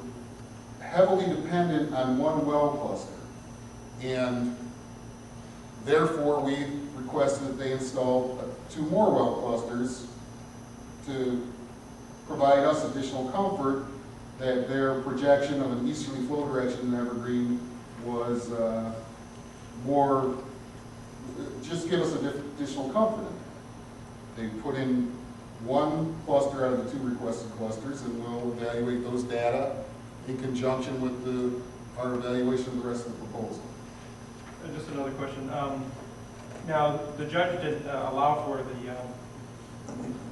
heavily dependent on one well cluster. And therefore, we requested that they install 2 more well clusters to provide us additional comfort that their projection of an easterly flow direction in Evergreen was just give us additional comfort in that. They put in 1 cluster out of the 2 requested clusters, and we'll evaluate those data in conjunction with our evaluation of the rest of the proposal. And just another question. Now, the judge did allow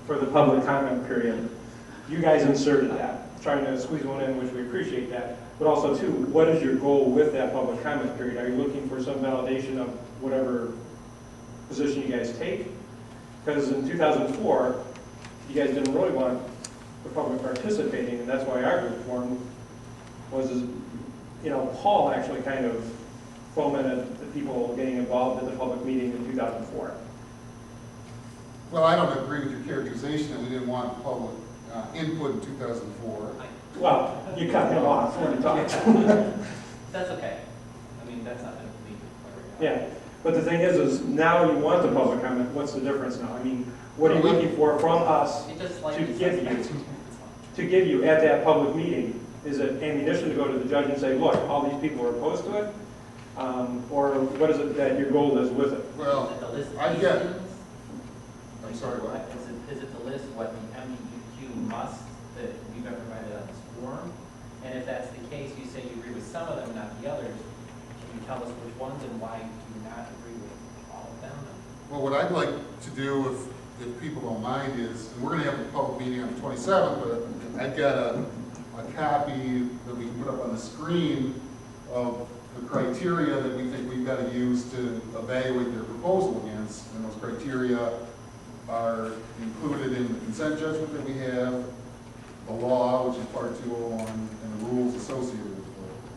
for the public comment period. You guys inserted that, trying to squeeze one in, which we appreciate that. But also, too, what is your goal with that public comment period? Are you looking for some validation of whatever position you guys take? Because in 2004, you guys didn't really want the public participating, and that's why our group formed. Paul actually kind of fomented the people getting involved in the public meeting in 2004. Well, I don't agree with your characterization that we didn't want public input in 2004. Well, you cut him off when he talked. That's okay. I mean, that's not going to be. Yeah, but the thing is now you want the public comment. What's the difference now? I mean, what are you looking for from us to give you at that public meeting? Is it ammunition to go to the judge and say, look, all these people are opposed to it? Or what is it that your goal is with it? Well, I get it. I'm sorry, what? Is it to list what the MDEQ must that you've got provided on this form? And if that's the case, you say you agree with some of them, not the others. Can you tell us which ones and why do you not agree with all of them? Well, what I'd like to do, if people don't mind, is, and we're going to have a public meeting on the 27th, but I've got a copy that we can put up on the screen of the criteria that we think we've got to use to evaluate their proposal against. And those criteria are included in the consent judgment that we have, the law, which is part 201, and the rules associated with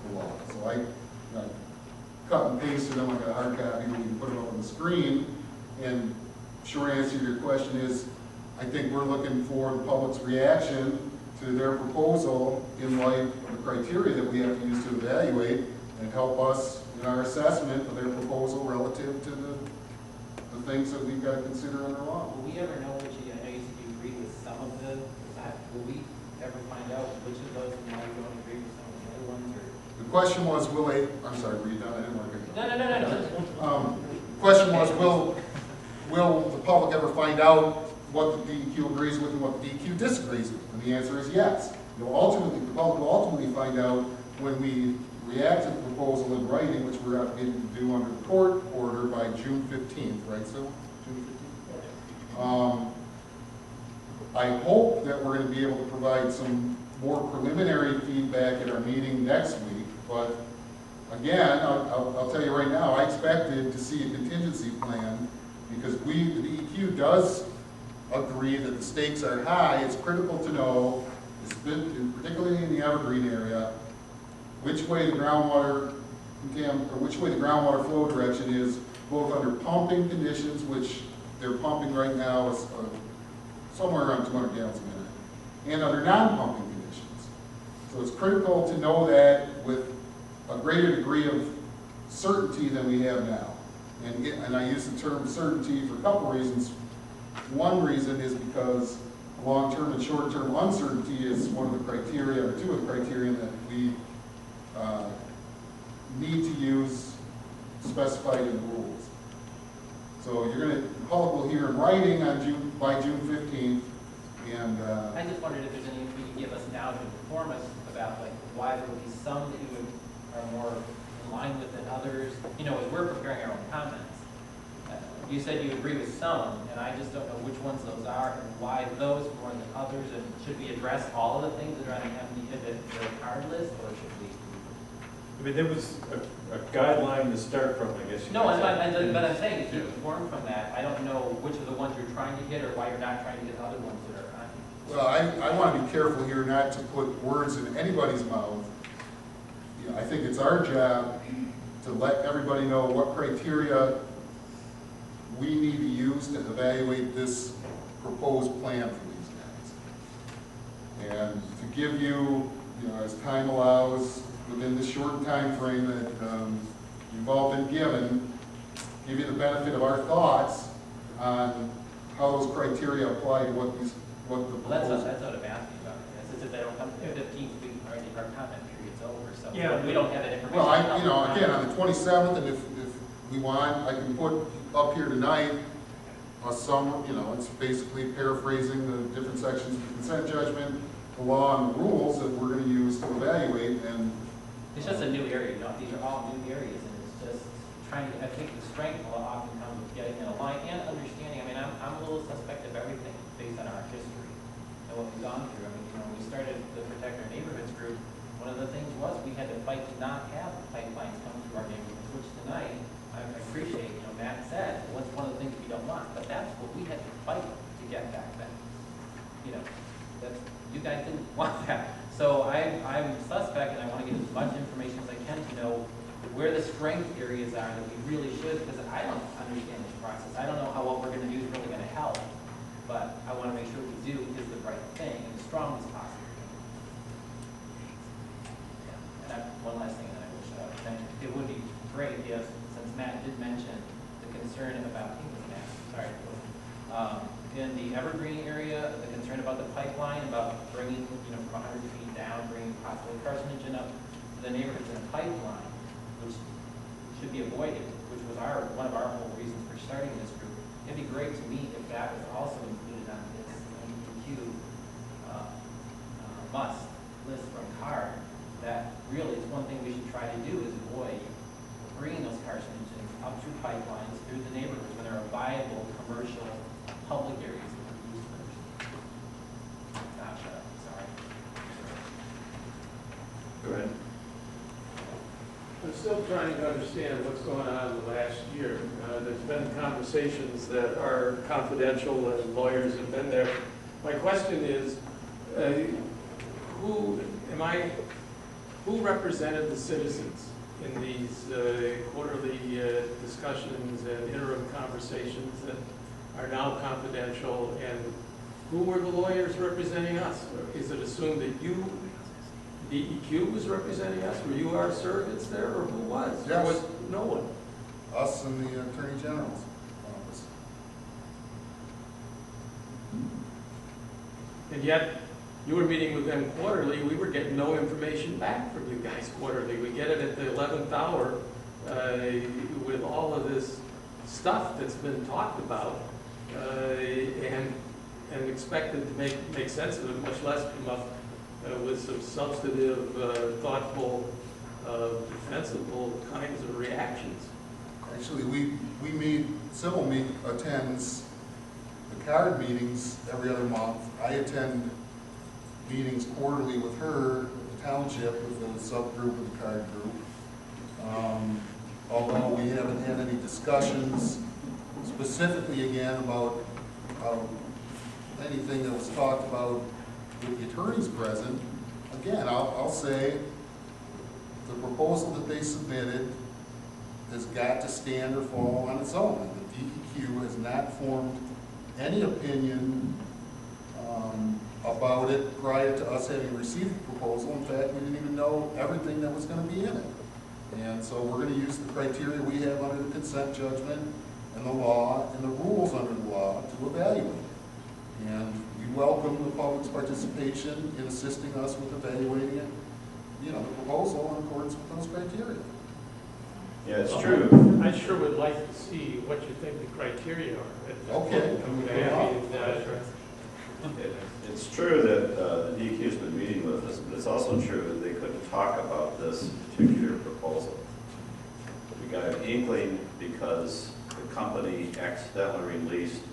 the law. So I cut and pasted them. I got a hard copy. We can put them up on the screen. And short answer to your question is, I think we're looking for the public's reaction to their proposal in light of the criteria that we have to use to evaluate and help us in our assessment of their proposal relative to the things that we've got to consider under law. Will we ever know which, I know you said you agree with some of the, will we ever find out which of those and why you don't agree with some of the other ones? Or? The question was, I'm sorry, were you done? I didn't want to get No. The question was, will the public ever find out what the DEQ agrees with and what the DEQ disagrees with? And the answer is yes. The public will ultimately find out when we react to the proposal in writing, which we're obligated to do under the court order by June 15th, right, so? June 15th? I hope that we're going to be able to provide some more preliminary feedback at our meeting next week, but again, I'll tell you right now, I expected to see a contingency plan because the DEQ does agree that the stakes are high. It's critical to know, particularly in the Evergreen area, which way the groundwater flow direction is, both under pumping conditions, which they're pumping right now is somewhere around 200 gallons a minute, and under non-pumping conditions. So it's critical to know that with a greater degree of certainty than we have now. And I use the term certainty for a couple reasons. One reason is because long-term and short-term uncertainty is one of the criteria, or 2 of the criteria that we need to use specified in the rules. So the public will hear in writing on by June 15th, and I just wondered if there's anything you can give us now to inform us about, like, why there will be some that you are more in line with than others. As we're preparing our own comments. You said you agree with some, and I just don't know which ones those are and why those more than others? And should we address all of the things that are on the card list, or should we? I mean, there was a guideline to start from, I guess. No, but I'm saying, if you inform from that, I don't know which of the ones you're trying to hit or why you're not trying to hit the other ones that are on. Well, I want to be careful here not to put words in anybody's mouth. You know, I think it's our job to let everybody know what criteria we need to use to evaluate this proposed plan for these guys. And to give you, as time allows, within the short time frame that you've all been given, give you the benefit of our thoughts on how those criteria apply to what the Well, proposal. that's what I'm asking about. Since if they don't come to the 15th, already our comment period's over, so Yeah. we don't have that information. Well, again, on the 27th, and if we want, I can put up here tonight a summary, it's basically paraphrasing the different sections of the consent judgment, the law and the rules that we're going to use to evaluate. And it's just a new area, these are all new areas, and it's just trying to, I think the strength will often come with getting in a line and understanding. I mean, I'm a little suspect of everything based on our history and what we've gone through. I mean, when we started the Protect Our Neighborhoods group, one of the things was we had to fight to not have pipelines come through our neighborhoods, which tonight, I appreciate, Matt said, what's one of the things we don't want, but that's what we had to fight to get back then. You guys didn't want that. So I'm suspect, and I want to get as much information as I can to know where the strength areas are that we really should, because I don't understand this process. I don't know how what we're going to do is really going to help, but I want to make sure we do is the right thing and as strong as possible. Yeah. And one last thing that I wish it would be great if, since Matt did mention the concern about, in the Evergreen area, the concern about the pipeline, about bringing, from 100 feet down, bringing possibly carcinogen up to the neighborhoods in a pipeline, which should be avoided, which was one of our whole reasons for starting this group. It'd be great to me if that was also included on this MDEQ must list from CARD. That really is one thing we should try to do is avoid bringing those carcinogens up through pipelines through the neighborhoods when there are viable commercial public areas that are used first. Sorry. Go ahead. I'm still trying to understand what's going on in the last year. There's been conversations that are confidential and lawyers have been there. My question is, who represented the citizens in these quarterly discussions and interim conversations that are now confidential, and who were the lawyers representing us? Is it assumed that DEQ was representing us? Were you our surrogates there, or who was? Yes. There was no one. Us and the Attorney General's office. And yet, you were meeting with them quarterly. We were getting no information back from you guys quarterly. We get it at the 11th hour with all of this stuff that's been talked about and expected to make sense of it, much less come up with some substantive, thoughtful, defensible kinds of reactions. Actually, we meet, Sybil attends the CARD meetings every other month. I attend meetings quarterly with her, with the township, with the subgroup of the CARD group. Although we haven't had any discussions specifically again about anything that was talked about with the attorneys present. Again, I'll say the proposal that they submitted has got to stand or fall on its own. The DEQ has not formed any opinion about it prior to us having received the proposal. In fact, we didn't even know everything that was going to be in it. And so we're going to use the criteria we have under the consent judgment and the law and the rules under the law to evaluate. And we welcome the public's participation in assisting us with evaluating it, the proposal in accordance with those criteria. Yeah, it's true. I sure would like to see what you think the criteria are. Okay. It's true that the DEQ's been meeting with us, but it's also true that they couldn't talk about this particular proposal. We got an inkling because the company accidentally released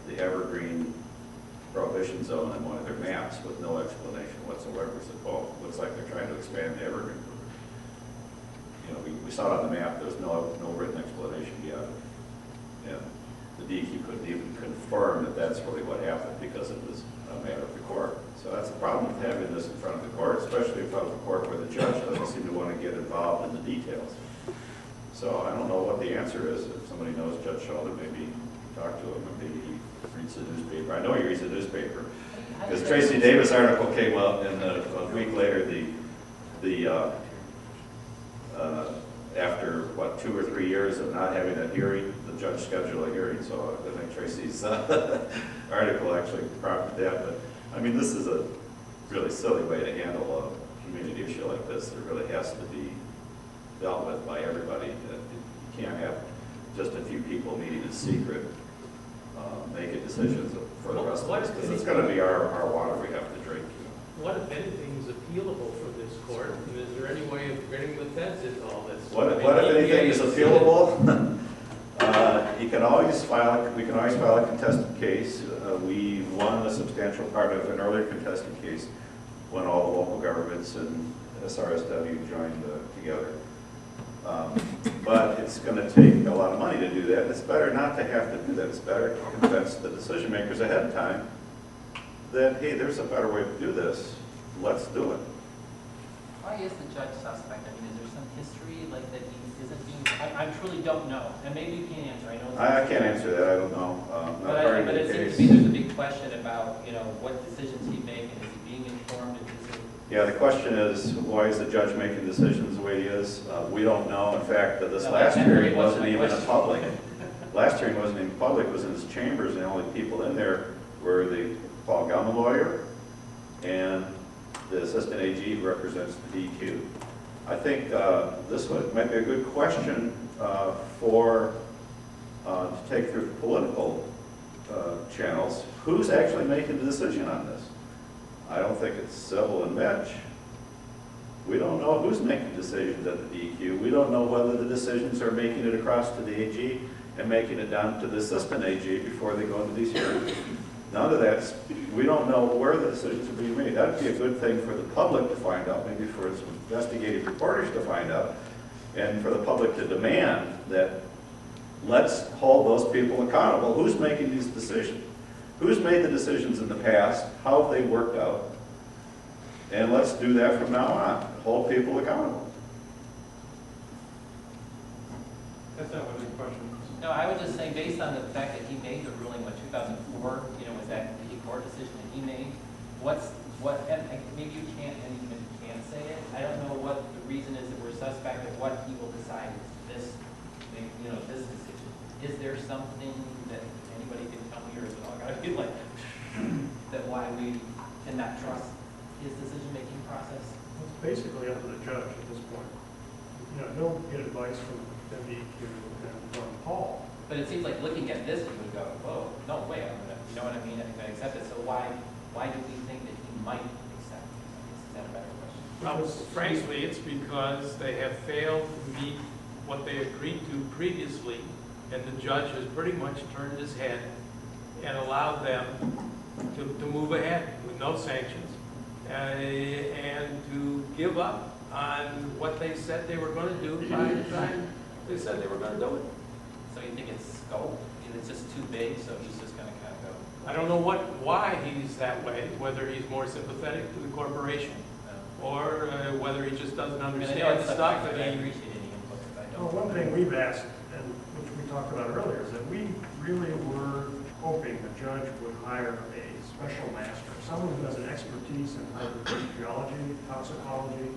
the the evergreen Prohibition Zone on one of their maps with no explanation whatsoever. So, well, looks like they're trying to expand the evergreen. You know, we saw it on the map, there's no written explanation yet. And the DEQ couldn't even confirm that that's really what happened because it was a matter of the court. So that's the problem with having this in front of the court, especially in front of the court where the judge doesn't seem to want to get involved in the details. So I don't know what the answer is. If somebody knows Judge Sheldon, maybe talk to him, or maybe he reads the newspaper. I know he reads the newspaper. Because Tracy Davis' article came out, and a week later, after, what, 2 or 3 years of not having a hearing, the judge scheduled a hearing. So I think Tracy's article actually prompted that. But, I mean, this is a really silly way to handle a community issue like this. It really has to be dealt with by everybody. You can't have just a few people meeting in secret making decisions for the rest of us, because it's going to be our water we have to drink. What, if anything, is appealable from this court? And is there any way of getting the feds into all this? What if anything is appealable? You can always we can always file a contested case. We won a substantial part of an earlier contested case when all the local governments and SRSW joined together. But it's going to take a lot of money to do that. It's better not to have to do that. It's better to convince the decision makers ahead of time that, hey, there's a better way to do this. Let's do it. Why is the judge suspect? I mean, is there some history like that he isn't being, I truly don't know. And maybe you can't answer. I know. I can't answer that. I don't know. But it seems to me there's a big question about, you know, what decisions he makes, and is he being informed? Yeah, the question is, why is the judge making decisions the way he is? We don't know. In fact, this last hearing wasn't even a public. Last hearing wasn't even public. It was in his chambers, and the only people in there were the Paul Gelman lawyer and the assistant AG who represents the DEQ. I think this might be a good question to take through political channels. Who's actually making the decision on this? I don't think it's Civil and Mitch. We don't know who's making decisions at the DEQ. We don't know whether the decisions are making it across to the AG and making it down to the assistant AG before they go into these hearings. None of that. We don't know where the decisions are being made. That'd be a good thing for the public to find out, maybe for some investigative reporters to find out, and for the public to demand that let's hold those people accountable. Who's making these decisions? Who's made the decisions in the past? How have they worked out? And let's do that from now on. Hold people accountable. That's not what the question is. No, I was just saying, based on the fact that he made the ruling, 2004, you know, was that the court decision that he made? And maybe you can't, and even if you can't say it, I don't know what the reason is that we're suspect of what he will decide this, you know, this decision. Is there something that anybody can tell me, or is it all gotta be like that why we cannot trust his decision-making process? It's basically up to the judge at this point. You know, he'll get advice from MDEQ and from Paul. But it seems like looking at this, we would go, whoa, no way, I'm gonna, you know what I mean? I'm gonna accept it. So why do we think that he might accept it? Is that a better question? Well, frankly, it's because they have failed to meet what they agreed to previously, and the judge has pretty much turned his head and allowed them to move ahead with no sanctions and to give up on what they said they were going to do by the time they said they were going to do it. So you think it's scope? It's just too big, so he's just going to kind of go? I don't know why he's that way, whether he's more sympathetic to the corporation or whether he just doesn't understand stuff that I he... appreciate any input, but I Well, don't. one thing we've asked, and which we talked about earlier, is that we really were hoping the judge would hire a special master, someone who has an expertise in hydrogeology, toxicology,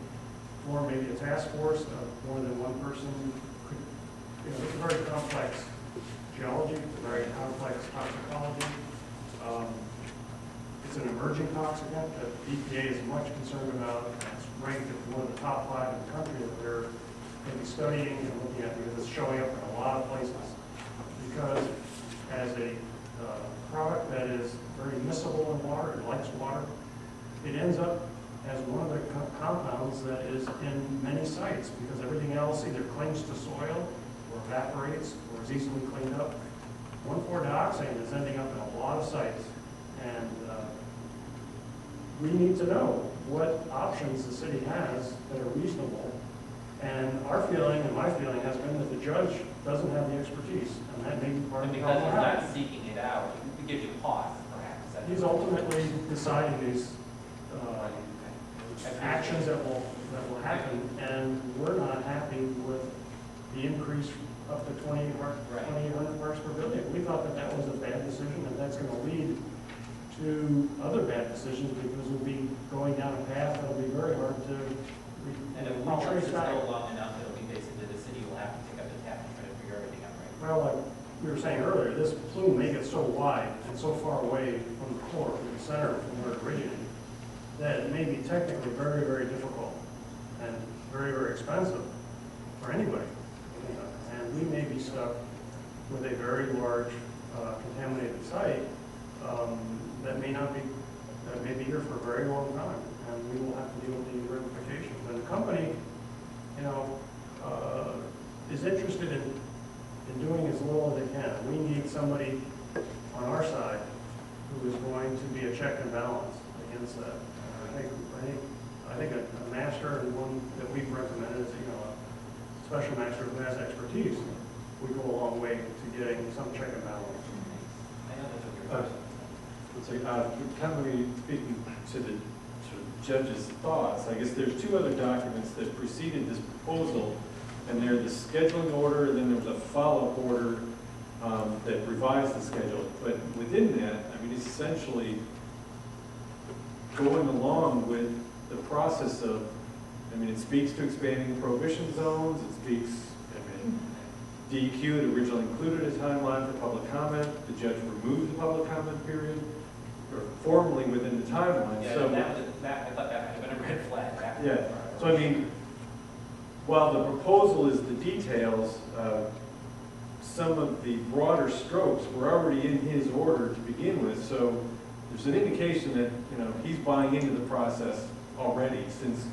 or maybe a task force of more than one person. You know, it's a very complex geology, it's a very complex toxicology. It's an emerging toxicant that EPA is much concerned about. It's ranked as one of the top 5 in the country that they're going to be studying and looking at, because it's showing up in a lot of places. Because as a product that is very miscible in water, it likes water, it ends up as one of the compounds that is in many sites, because everything else either clings to soil or evaporates or is easily cleaned up. 1,4-dioxane is ending up in a lot sites. And we need to know what options the city has that are reasonable. And our feeling, and my feeling, has been that the judge doesn't have the expertise, and that may be part And of the because problem. he's not seeking it out, it gives you pause, perhaps. He's ultimately deciding these actions that will happen, and we're not happy with the increase up to 2,800 parts per billion. We thought that that was a bad decision, and that's going to lead to other bad decisions, because we'll be going down a path that'll be very hard to And if politics retrace is back. go long enough, it'll be basically the city will have to pick up the tab and try to figure everything out, right? Well, like we were saying earlier, this plume may get so wide and so far away from the core, from the center, from where it originated, that it may be technically very, very difficult and very, very expensive for anybody. And we may be stuck with a very large contaminated site that may not be, that may be here for a very long time, and we will have to deal with the ramifications. And the company, you know, is interested in doing as little as they can. We need somebody on our side who is going to be a check and balance against that. I think a master, and one that we've recommended is, you know, a special master who has expertise would go a long way to getting some check and balance. I know that's what you're talking about. Kind of speaking to the sort of judge's thoughts, I guess there's two other documents that preceded this proposal, and they're the scheduling order, and then there was a follow-up order that revised the schedule. But within that, I mean, it's essentially going along with the process of, I mean, it speaks to expanding the prohibition zones, it speaks, I mean, DEQ had originally included a timeline for public comment, the judge removed the public comment period, or formally within the timeline. Yeah, So I thought that might have been a red flag. yeah, so I mean, while the proposal is the details, some of the broader strokes were already in his order to begin with, so there's an indication that, you know, he's buying into the process already, since,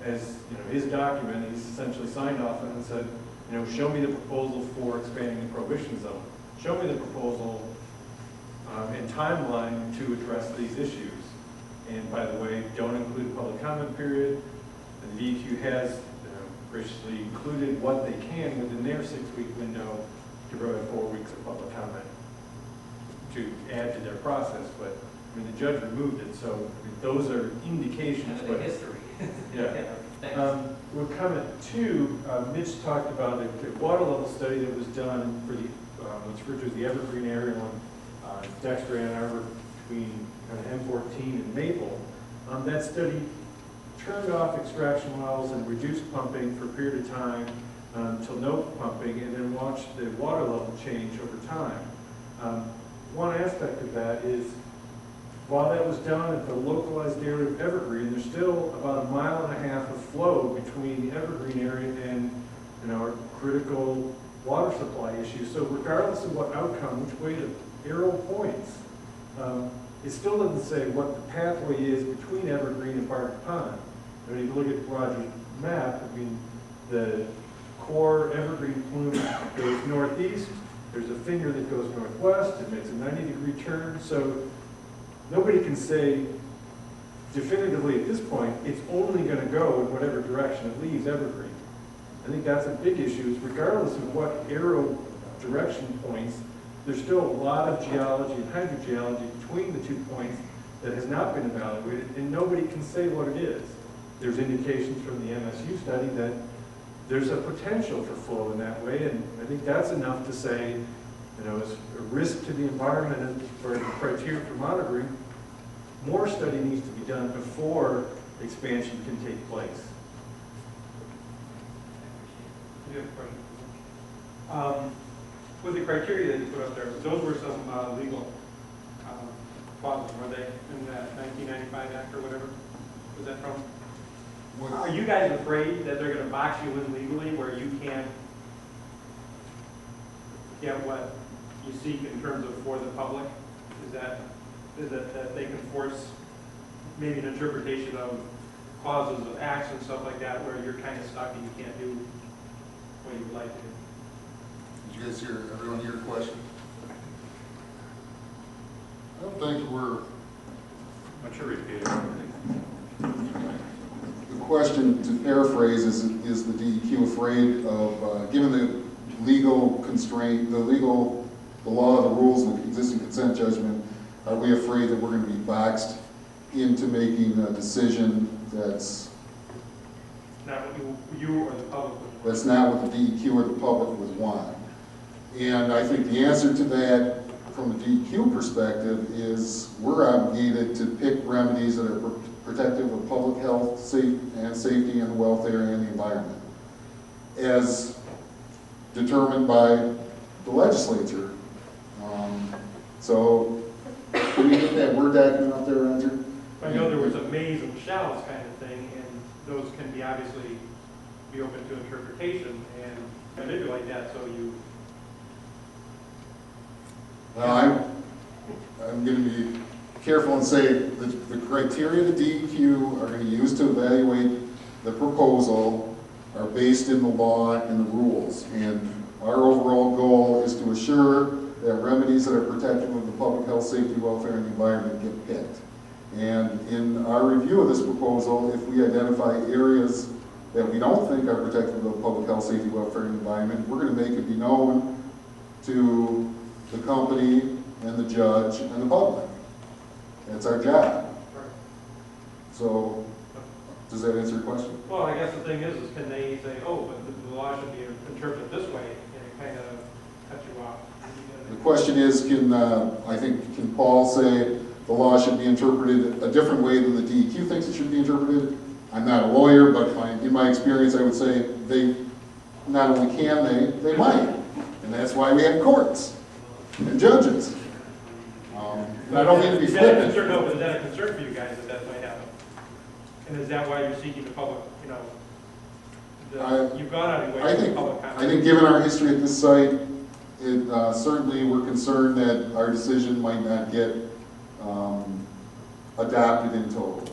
as, you know, his document, he's essentially signed off on and said, you know, show me the proposal for expanding the prohibition zone. Show me the proposal and timeline to address these issues. And by the way, don't include a public comment period. And the DEQ has graciously included what they can within their 6-week window to provide 4 weeks of public comment to add to their process. But I mean, the judge removed it, so I mean, those are indications. Kind of the history. Yeah. Thanks. With comment 2, Mitch talked about the water level study that was done for the what's referred to as the Evergreen area on Dexter and Arbor between M14 and Maple. That study turned off extraction wells and reduced pumping for a period of time until no pumping, and then watched the water level change over time. One aspect of that is, while that was done at the localized area of Evergreen, there's still about 1.5 miles of flow between the Evergreen area and, you know, our critical water supply issues. So regardless of what outcome, which way the arrow points, it still doesn't say what the pathway is between Evergreen and Barton Pond. I mean, if you look at Roger's map, I mean, the core Evergreen plume goes northeast, there's a finger that goes northwest, it makes a 90-degree turn, so nobody can say definitively at this point, it's only going to go in whatever direction it leaves Evergreen. I think that's a big issue, is regardless of what arrow direction points, there's still a lot of geology and hydrogeology between the 2 points that has not been evaluated, and nobody can say what it is. There's indications from the MSU study that there's a potential for flow in that way, and I think that's enough to say, you know, as a risk to the environment and for criteria for monitoring, more study needs to be done before expansion can take place. You have a question? With the criteria that you put up there, those were some legal clauses, were they, in that 1995 Act or whatever? Was that from? Are you guys afraid that they're going to box you in legally where you can't get what you seek in terms of for the public? Is that they can force maybe an interpretation of clauses of acts and stuff like that where you're kind of stuck and you can't do what you would like to do? Did you guys hear, everyone hear a question? I don't think we're, Why don't you repeat it? the question, to paraphrase, is the DEQ afraid of, given the legal constraint, the law, the rules, and the existing consent judgment, are we afraid that we're going to be boxed into making a decision that's Not what you or the public would want. that's not what the DEQ or the public would want? And I think the answer to that, from a DEQ perspective, is we're obligated to pick remedies that are protective of public health, safety and welfare and the environment, as determined by the legislature. So, can we get that Word document up there, Roger? I know there was a mays and shalls kind of thing, and those can be obviously be open to interpretation and manipulate that, so you. Well, I'm going to be careful and say the criteria the DEQ are going to use to evaluate the proposal are based in the law and the rules. And our overall goal is to assure that remedies that are protective of the public health, safety, welfare, and the environment get picked. And in our review of this proposal, if we identify areas that we don't think are protective of the public health, safety, welfare, and environment, we're going to make it be known to the company and the judge and the public. That's our job. So, does that answer your question? Well, I guess the thing is can they say, oh, but the law should be interpreted this way, and it kind of cuts you off. The question is, can Paul say the law should be interpreted a different way than the DEQ thinks it should be interpreted? I'm not a lawyer, but in my experience, I would say they not only can, they might. And that's why we have courts and judges. I don't mean to be Is that a flippant. concern? No, but is that a concern for you guys that might happen? And is that why you're seeking the public, you've gone out of your way for the public comment? I think given our history at this site, certainly we're concerned that our decision might not get adopted in total.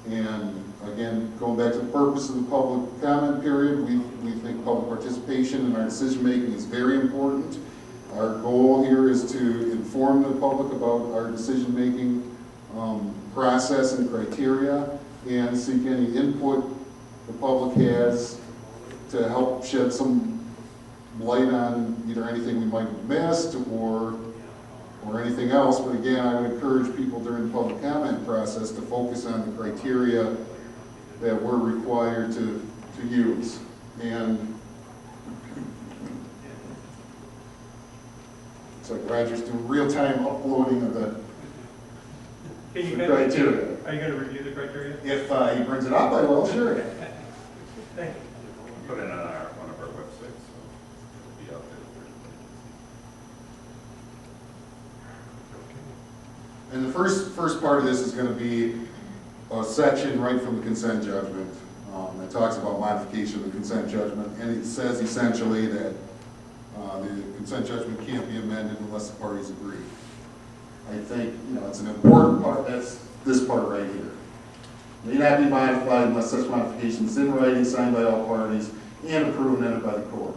And again, going back to the purpose of the public comment period, we think public participation in our decision making is very important. Our goal here is to inform the public about our decision making process and criteria, and seek any input the public has to help shed some light on either anything we might have missed or anything else. But again, I would encourage people during the public comment process to focus on the criteria that we're required to use. And it's like Roger's doing real-time uploading of the criteria. Are you going to review the criteria? If he brings it up, I will, sure. Thank you. Put it on one of our websites, so it'll be out there. And the first part of this is going to be a section right from the consent judgment that talks about modification of the consent judgment, and it says essentially that the consent judgment can't be amended unless the parties agree. I think it's an important part. That's this part right here. May not be modified unless such modification is in writing, signed by all parties, and approved and entered by the court.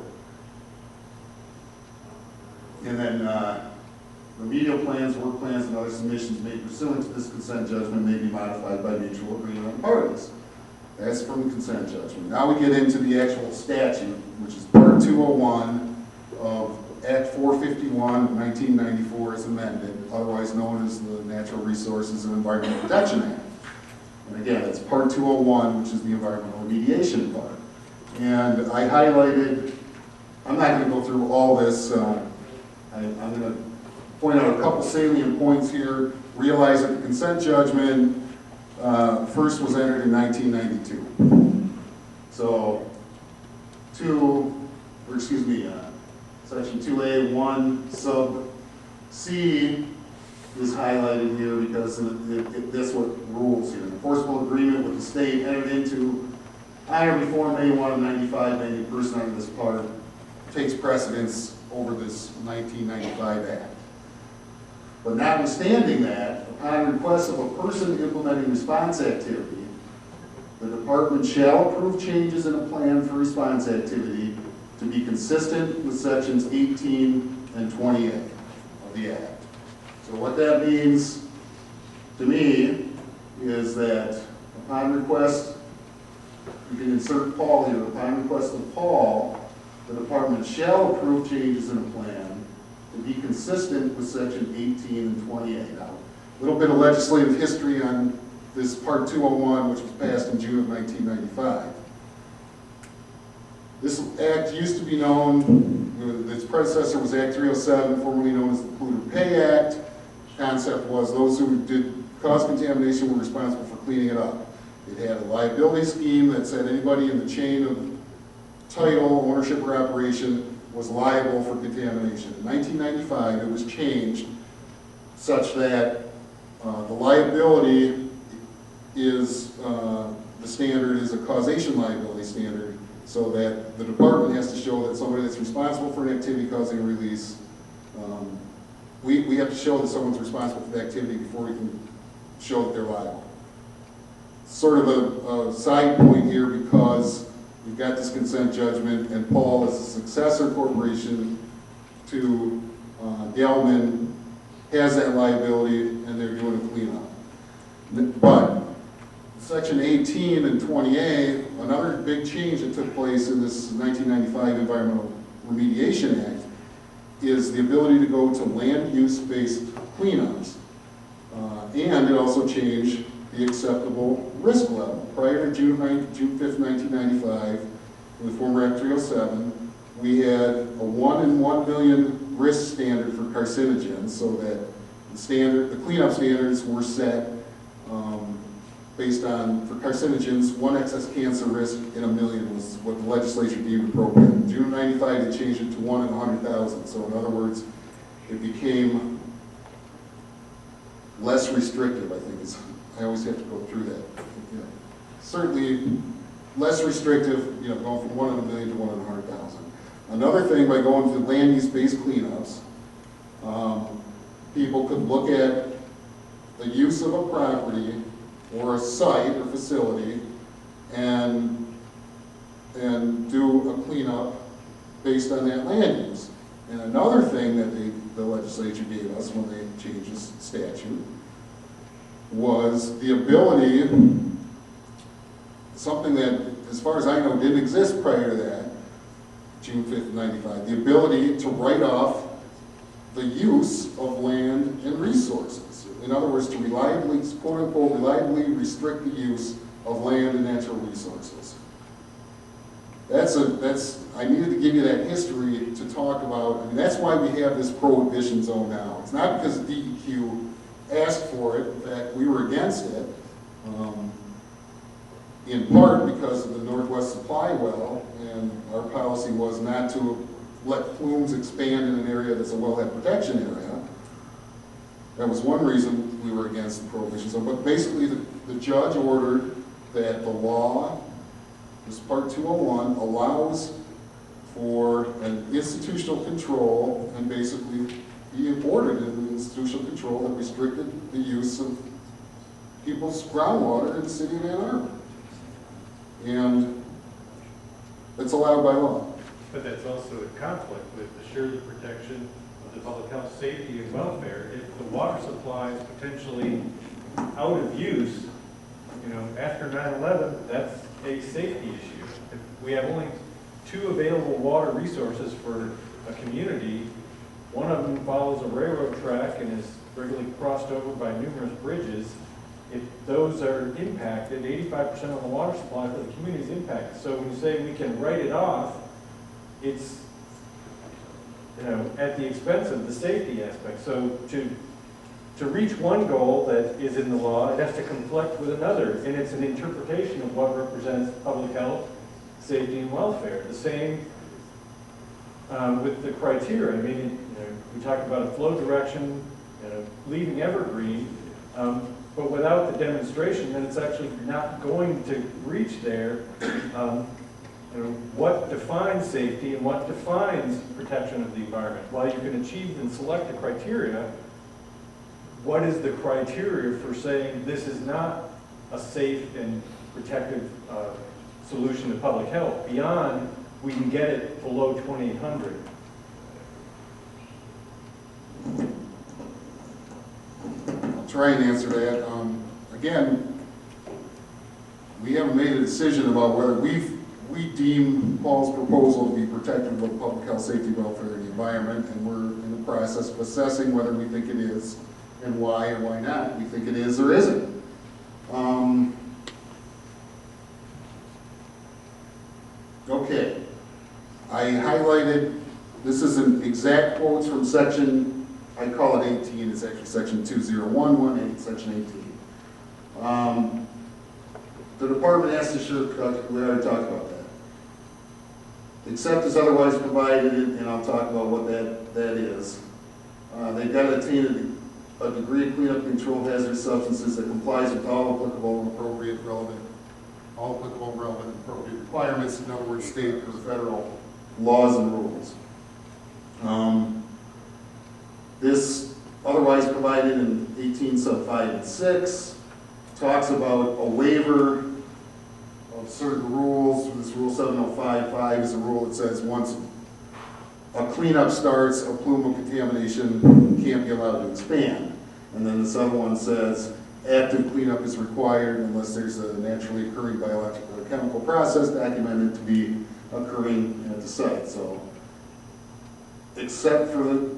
And then remedial plans, work plans, and other submissions made pursuant to this consent judgment may be modified by mutual agreement of the parties. That's from the consent judgment. Now we get into the actual statute, which is Part 201 of Act 451 of 1994 as amended, otherwise known as the Natural Resources and Environmental Protection Act. And again, it's Part 201, which is the environmental remediation part. And I highlighted, I'm not going to go through all this. I'm going to point out a couple salient points here. Realize that the consent judgment first was entered in 1992. So, Section 2A1 sub C is highlighted here because that's what rules here. An enforceable agreement with the state entered into on or before May 1 of 95, any person under this part takes precedence over this 1995 Act. But notwithstanding that, upon request of a person implementing response activity, the department shall approve changes in a plan for response activity to be consistent with sections 18 and 28 of the Act. So what that means to me is that upon request, you can insert Paul here, upon request of Paul, the department shall approve changes in a plan to be consistent with section 18 and 28. Now, a little bit of legislative history on this Part 201, which was passed in June of 1995. This act used to be known, its predecessor was Act 307, formerly known as the Polluter Pay Act. Concept was those who did cause contamination were responsible for cleaning it up. It had a liability scheme that said anybody in the chain of title, ownership, or operation was liable for contamination. In 1995, it was changed such that the liability is, the standard is a causation liability standard, so that the department has to show that somebody that's responsible for an activity causing a release, we have to show that someone's responsible for the activity before we can show that they're liable. Sort of a side point here, because we've got this consent judgment, and Paul is a successor corporation to Gelman, has that liability, and they're doing a cleanup. But Section 18 and 20A, another big change that took place in this 1995 Environmental Remediation Act, is the ability to go to land use-based cleanups. And it also changed the acceptable risk level. Prior to June 5th, 1995, in the former Act 307, we had a 1 in 1 million risk standard for carcinogens, so that the cleanup standards were set based on, for carcinogens, 1 excess cancer risk in a million was what the legislature deemed appropriate. In June of 95, they changed it to 1 in 100,000. So in other words, it became less restrictive, I think. I always have to go through that. You know, certainly less restrictive, you know, going from 1 in a million to 1 in 100,000. Another thing, by going to land use-based cleanups, people could look at the use of a property or a site or facility and do a cleanup based on that land use. And another thing that the legislature gave us when they changed this statute was the ability, something that, as far as I know, didn't exist prior to that, June 5th, 95, the ability to write off the use of land and resources. In other words, to reliably, quote unquote, reliably restrict the use of land and natural resources. I needed to give you that history to talk about. I mean, that's why we have this prohibition zone now. It's not because DEQ asked for it. In fact, we were against it, in part because of the Northwest Supply Well, and our policy was not to let plumes expand in an area that's a wellhead protection area. That was one reason we were against the prohibition zone. But basically, the judge ordered that the law, this Part 201, allows for an institutional control, and basically he ordered an institutional control that restricted the use of people's groundwater in the city of Ann Arbor. And it's allowed by law. But that's also in conflict with the surety protection of the public health, safety, and welfare. If the water supply is potentially out of use, you know, after 9/11, that's a safety issue. If we have only 2 available water resources for a community, one of them follows a railroad track and is regularly crossed over by numerous bridges. If those are impacted, 85% of the water supply for the community is impacted. So when you say we can write it off, it's, you know, at the expense of the safety aspect. So to reach one goal that is in the law, it has to conflict with another, and it's an interpretation of what represents public health, safety, and welfare. The same with the criteria. I mean, you know, we talked about a flow direction, you know, leaving evergreen, but without the demonstration, then it's actually not going to reach there. You know, what defines safety and what defines protection of the environment? While you can achieve and select the criteria, what is the criteria for saying this is not a safe and protective solution to public health beyond we can get it below 2,800? try and answer that. Again, we haven't made a decision about whether we deem Paul's proposal to be protective of public health, safety, welfare, and the environment, and we're in the process of assessing whether we think it is and why or why not we think it is or isn't. Okay, I highlighted, this isn't exact quotes from section, I call it 18, it's actually section 20118, section 18. The department has to assure, we already talked about that. Except as otherwise provided, and I'll talk about what that is. They've got to attain a degree of cleanup and control of hazardous substances that complies with all applicable and appropriate relevant appropriate requirements, in other words, state or federal laws and rules. This otherwise provided in 18 sub 5 and 6 talks about a waiver of certain rules. This rule 705.5 is a rule that says once a cleanup starts, a plume of contamination can't be allowed to expand. And then this other one says active cleanup is required unless there's a naturally occurring biological or chemical process documented to be occurring at the site. So, except for the,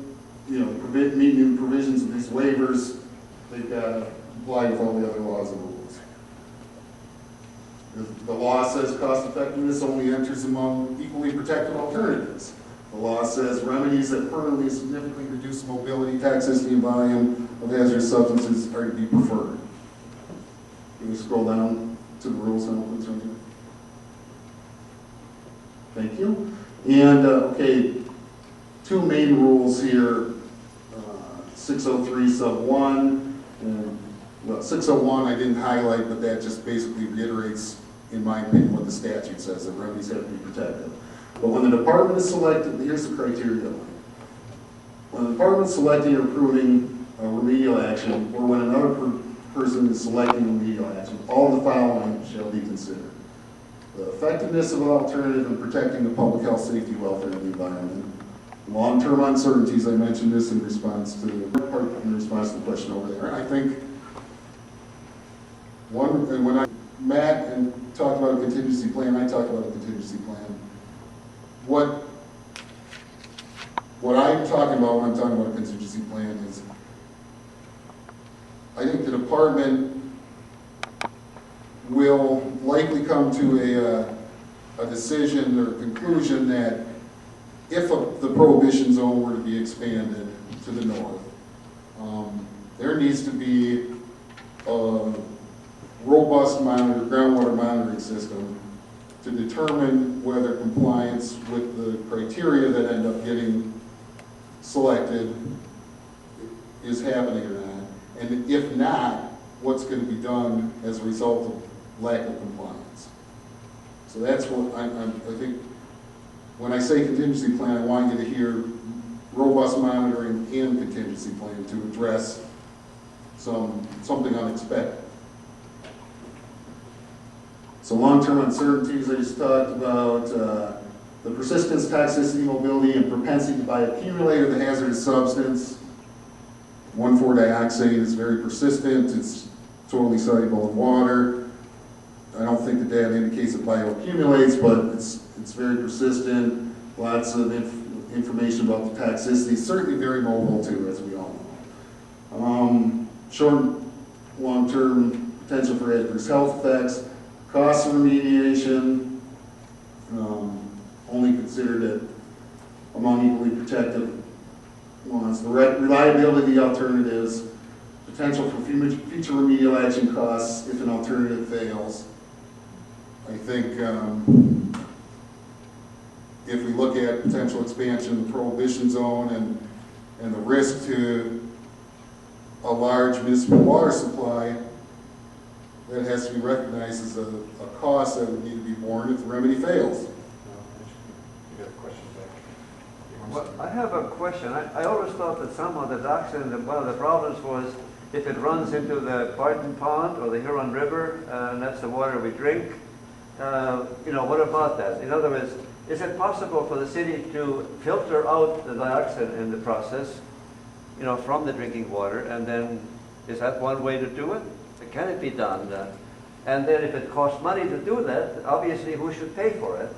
meeting the provisions of these waivers, they've got to comply with all the other laws and rules. The law says cost effectiveness only enters among equally protected alternatives. The law says remedies that permanently and significantly reduce mobility, toxicity, and volume of hazardous substances are to be preferred. Can we scroll down to the rules now, please? Thank you. And, okay, two main rules here, 603 sub 1, and, well, 601 I didn't highlight, but that just basically reiterates, in my opinion, what the statute says, that remedies have to be protected. But when the department is selected, here's the criteria. When the department is selecting or approving a remedial action, or when another person is selecting remedial action, all the following shall be considered. The effectiveness of an alternative in protecting the public health, safety, welfare, and the environment. Long-term uncertainties, I mentioned this in response to the question over there. I think when Matt and talked about a contingency plan, I talked about a contingency plan. What I'm talking about when I'm talking about a contingency plan is, I think the department will likely come to a decision or conclusion that if the Prohibition Zone were to be expanded to the north, there needs to be a robust groundwater monitoring system to determine whether compliance with the criteria that end up getting selected is happening or not. And if not, what's going to be done as a result of lack of compliance. So that's what I think, when I say contingency plan, I want you to hear robust monitoring and contingency plan to address something unexpected. So long-term uncertainties I just talked about, the persistence, toxicity, mobility, and propensity to bioaccumulate of the hazardous substance. 1,4-dioxane is very persistent, it's totally soluble in water. I don't think the data indicates it bioaccumulates, but it's very persistent. Lots of information about the toxicity. Certainly very mobile too, as we all know. Short, long-term potential for adverse health effects. Cost of remediation, only considered it among equally protected ones. The reliability of the alternatives, potential for future remedial action costs if an alternative fails. I think if we look at potential expansion of the Prohibition Zone and the risk to a large municipal water supply, that has to be recognized as a cost that would need to be borne if the remedy fails. You got a question back? Well, I have a question. I always thought that some of the dioxane, one of the problems was if it runs into the Barton Pond or the Huron River, and that's the water we drink. What about that? In other words, is it possible for the city to filter out the dioxane in the process, from the drinking water, and then Is that one way to do it? Can it be done? And then if it costs money to do that, obviously who should pay for it?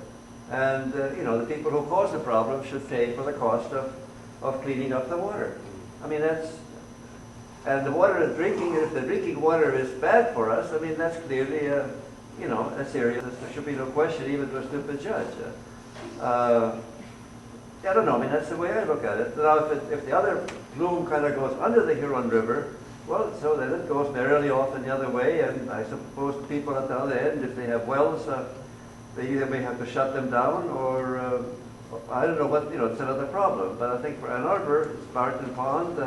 And, you know, the people who cause the problem should pay for the cost of cleaning up the water. I mean, that's, and the water is drinking, if the drinking water is bad for us, I mean, that's clearly, you know, a serious, there should be no question even to a stupid judge. I don't know, I mean, that's the way I look at it. Now, if the other plume kind of goes under the Huron River, well, so then it goes merrily off in the other way, and I suppose the people at the other end, if they have wells, they either may have to shut them down, or I don't know what, you know, it's another problem. But I think for Ann Arbor, Barton Pond,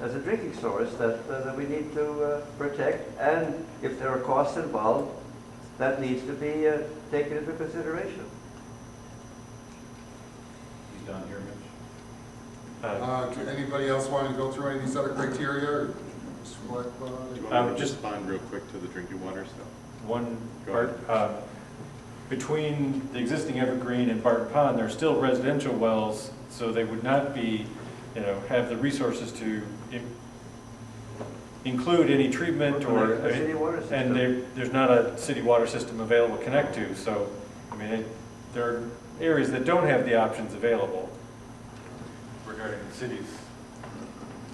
as a drinking source that we need to protect, and if there are costs involved, that needs to be taken into consideration. He's done here, Mitch. Anybody else want to go through any of these other criteria? Or Do you want me to respond real quick to the drinking water stuff? One Go part, between the existing Evergreen and Barton Pond, there are still residential wells, so they would not be, you know, have the resources to include any treatment or, A city water system. and there's not a city water system available to connect to. So, I mean, there are areas that don't have the options available regarding the cities.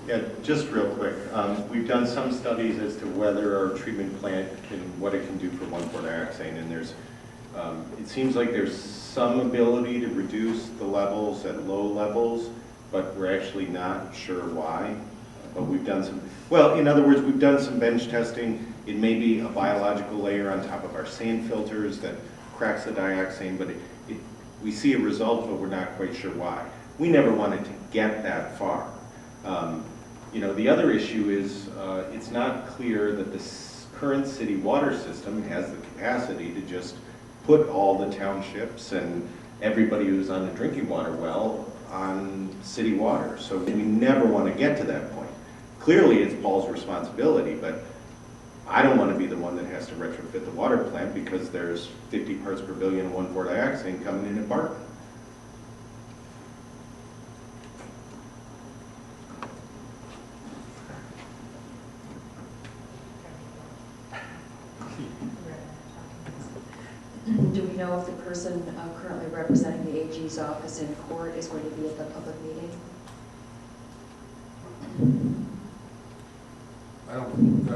Yeah, just real quick. We've done some studies as to whether our treatment plant what it can do for 1,4-dioxane, and there's, it seems like there's some ability to reduce the levels at low levels, but we're actually not sure why. But we've done some, well, in other words, we've done some bench testing. It may be a biological layer on top of our sand filters that cracks the dioxane, but we see a result, but we're not quite sure why. We never wanted to get that far. You know, the other issue is it's not clear that the current city water system has the capacity to just put all the townships and everybody who's on a drinking water well on city water. So we never want to get to that point. Clearly, it's Paul's responsibility, but I don't want to be the one that has to retrofit the water plant because there's 50 parts per billion of 1,4-dioxane coming in at Barton. Do we know if the person currently representing the AG's office in court is going to be at the public meeting? I don't,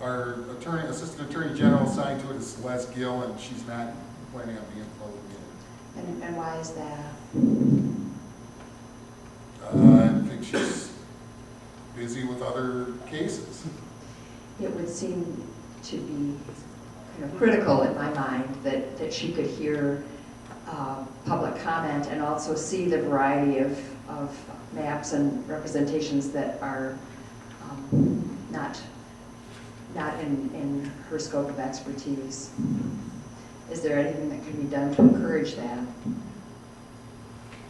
our assistant attorney general assigned to it is Celeste Gill, and she's not planning on being at the public meeting. And why is that? I think she's busy with other cases. It would seem to be kind of critical in my mind that she could hear public comment and also see the variety of maps and representations that are not in her scope of expertise. Is there anything that can be done to encourage that?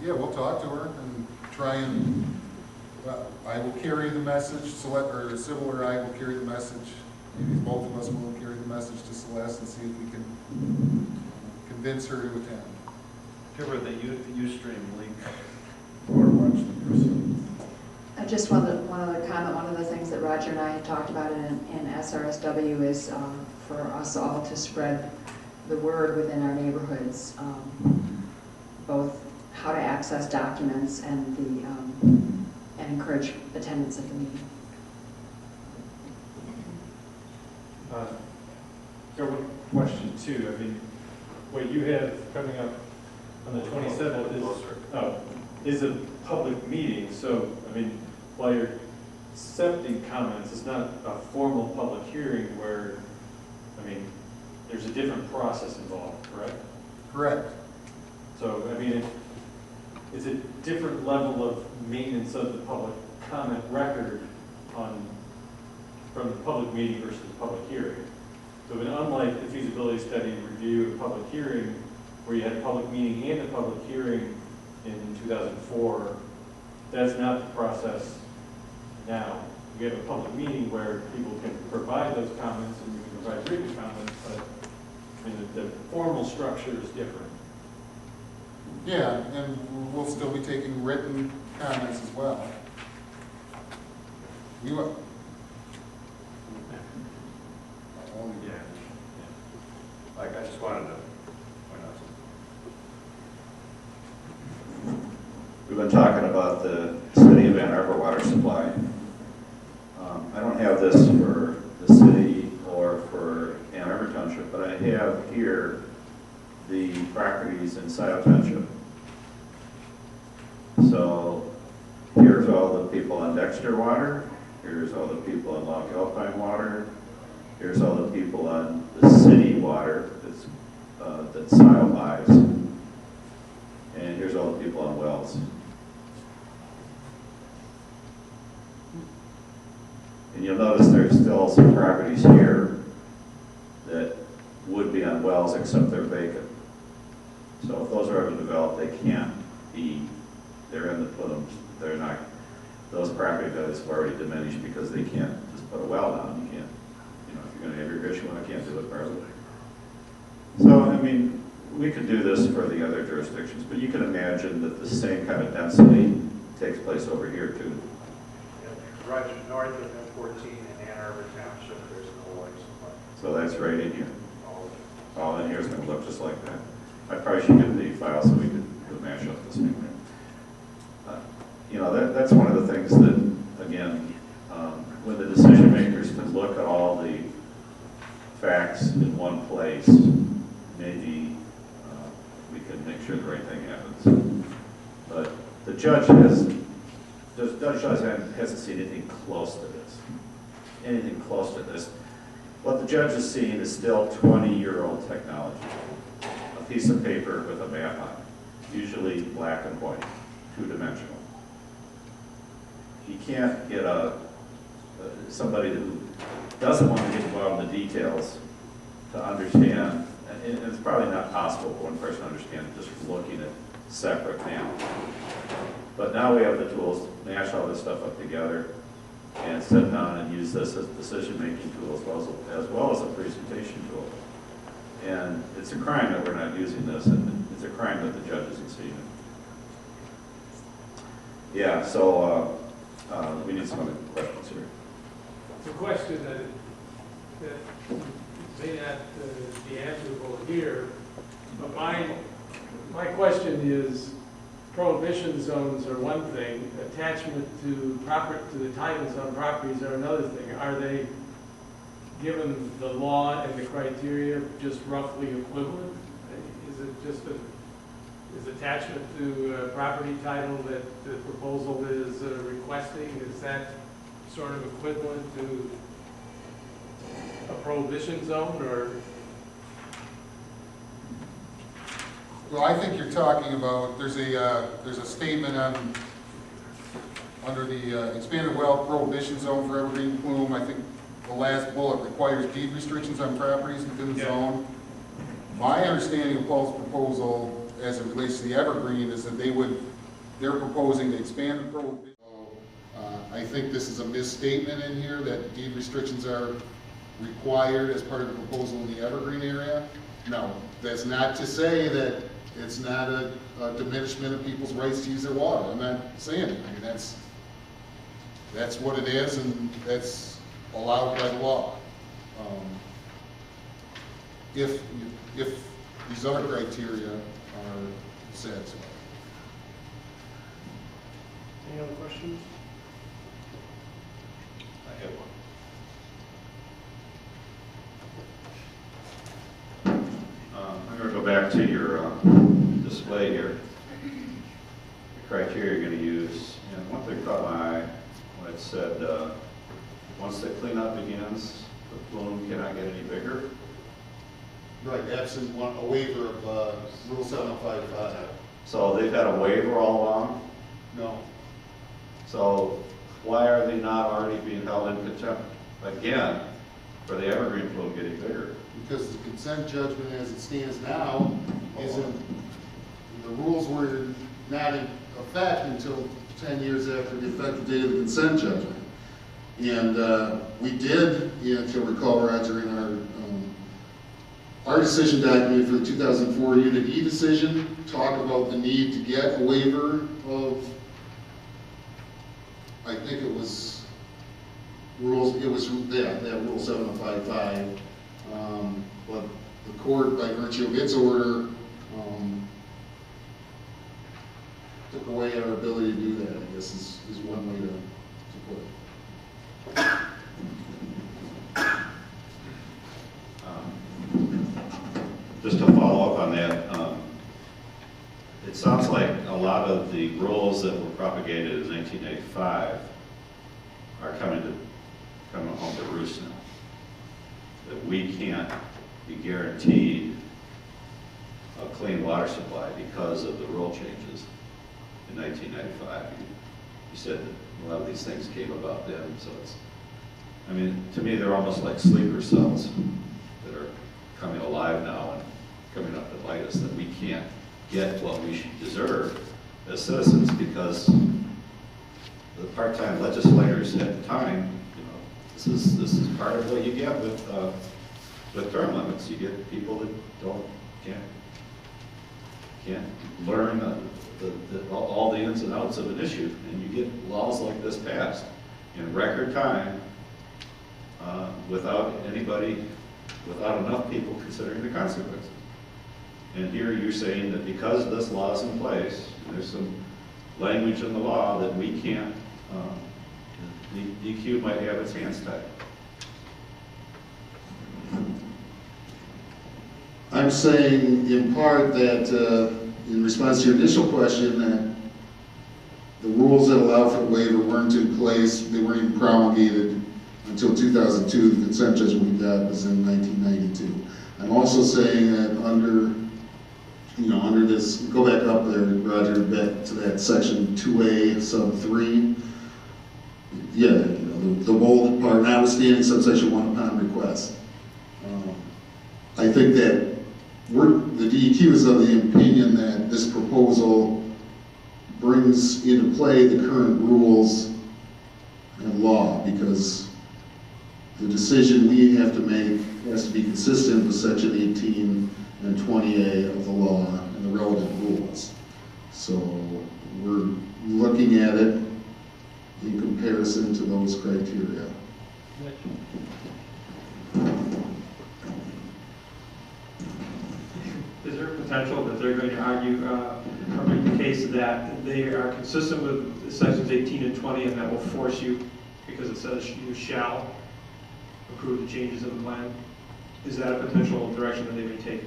Yeah, we'll talk to her and try and, I will carry the message, or Sybil or I will carry the message. Maybe both of us will carry the message to Celeste and see if we can convince her to attend. Give her the Ustream link. Or watch the person. Just one other comment. One of the things that Roger and I had talked about in SRSW is for us all to spread the word within our neighborhoods, both how to access documents and encourage attendance at the meeting. So one question too, I mean, what you have coming up on the 27th is a public meeting, so, I mean, while you're accepting comments, it's not a formal public hearing where, I mean, there's a different process involved, correct? Correct. So, I mean, it's a different level of maintenance of the public comment record from the public meeting versus the public hearing. So, unlike the feasibility study review and public hearing, where you had a public meeting and a public hearing in 2004, that's not the process now. We have a public meeting where people can provide those comments and we can provide written comments, but I mean, the formal structure is different. Yeah, and we'll still be taking written comments as well. just wanted to point out something. We've been talking about the city of Ann Arbor water supply. I don't have this for the city or for Ann Arbor Township, but I have here the properties in Scioto Township. So here's all the people on Dexter Water, here's all the people on Loch Alpine Water, here's all the people on the city water that Scioto buys, and here's all the people on wells. And you'll notice there's still some properties here that would be on wells except they're vacant. So if those are ever developed, they can't be, they're in the plumes, they're not, those property values have already diminished because they can't just put a well down. You can't, you know, if you're gonna have irrigation, well, I can't do it partly. So, I mean, we could do this for the other jurisdictions, but you can imagine that the same kind of density takes place over here too. Right north of M14 in Ann Arbor Township, there's no water supply. So that's right in here. All of it. All in here is going to look just like that. I probably should get the file so we could mash up this thing. You know, that's one of the things that, again, when the decision makers can look at all the facts in one place, maybe we can make sure the right thing happens. But the judge hasn't seen anything close to this. Anything close to this. What the judge is seeing is still 20-year-old technology. A piece of paper with a map on it, usually black and white, two-dimensional. You can't get somebody who doesn't want to get involved in the details to understand, and it's probably not possible for one person to understand just looking at separate maps. But now we have the tools to mash all this stuff up together and sit down and use this as a decision-making tool as well as a presentation tool. And it's a crime that we're not using this, and it's a crime that the judge isn't seeing it. Yeah, so we need some other questions here. It's a question that may not be answerable here, but my question is, prohibition zones are one thing, attachment to the title zone properties are another thing. Are they, given the law and the criteria, just roughly equivalent? Is it just is attachment to property title that the proposal is requesting, is that sort of equivalent to a prohibition zone, or? Well, I think you're talking about, there's a statement under the expanded well prohibition zone for evergreen plume. I think the last bullet requires deed restrictions on properties within the zone. My understanding of Paul's proposal as it relates to the evergreen is that they're proposing to expand the prohibition. I think this is a misstatement in here that deed restrictions are required as part of the proposal in the evergreen area. No, that's not to say that it's not a diminishment of people's rights to use their water. I'm not saying it. I mean, that's what it is, and that's allowed by the law. If these other criteria are satisfied. Any other questions? I have one. I'm going to go back to your display here. The criteria you're going to use, and one thing caught my eye when it said, once the cleanup begins, the plume cannot get any bigger. Right, absent a waiver of Rule 755. So they've had a waiver all along. No. So why are they not already being held in contempt again for the evergreen plume getting bigger? Because the consent judgment as it stands now isn't, the rules were not in effect until 10 years after the effective date of the consent judgment. And we did, if you'll recall, Roger, in our decision document for the 2004 Unit E decision, talk about the need to get a waiver of, I think it was rules, it was, yeah, that Rule 755. But the court, by virtue of its order, took away our ability to do that, I guess is one way to put it. Just to follow up on that, it sounds like a lot of the rules that were propagated in 1985 are coming home to roost now. That we can't be guaranteed a clean water supply because of the rule changes in 1995. You said that a lot of these things came about then, so it's, I mean, to me, they're almost like sleeper cells that are coming alive now and coming up to bite us, that we can't get what we should deserve as citizens because the part-time legislators at the time, you know, this is part of what you get with term limits. You get people that can't learn all the ins and outs of an issue, and you get laws like this passed in record time without enough people considering the consequences. And here you're saying that because this law is in place, there's some language in the law that we can't, the DEQ might have its hands tied. I'm saying in part that, in response to your initial question, that the rules that allow for the waiver weren't in place, they weren't even promulgated until 2002. The consent judgment we got was in 1992. I'm also saying that under this, go back up there, Roger, back to that section 2A, sub 3. Yeah, the bold part, notwithstanding subsection 1 upon request. I think that the DEQ is of the opinion that this proposal brings into play the current rules and law, because the decision we have to make has to be consistent with section 18 and 20A of the law and the relevant rules. So we're looking at it in comparison to those criteria. Is there potential that they're going to argue, or make the case that they are consistent with sections 18 and 20 and that will force you, because it says you shall approve the changes in the plan? Is that a potential direction that they may take?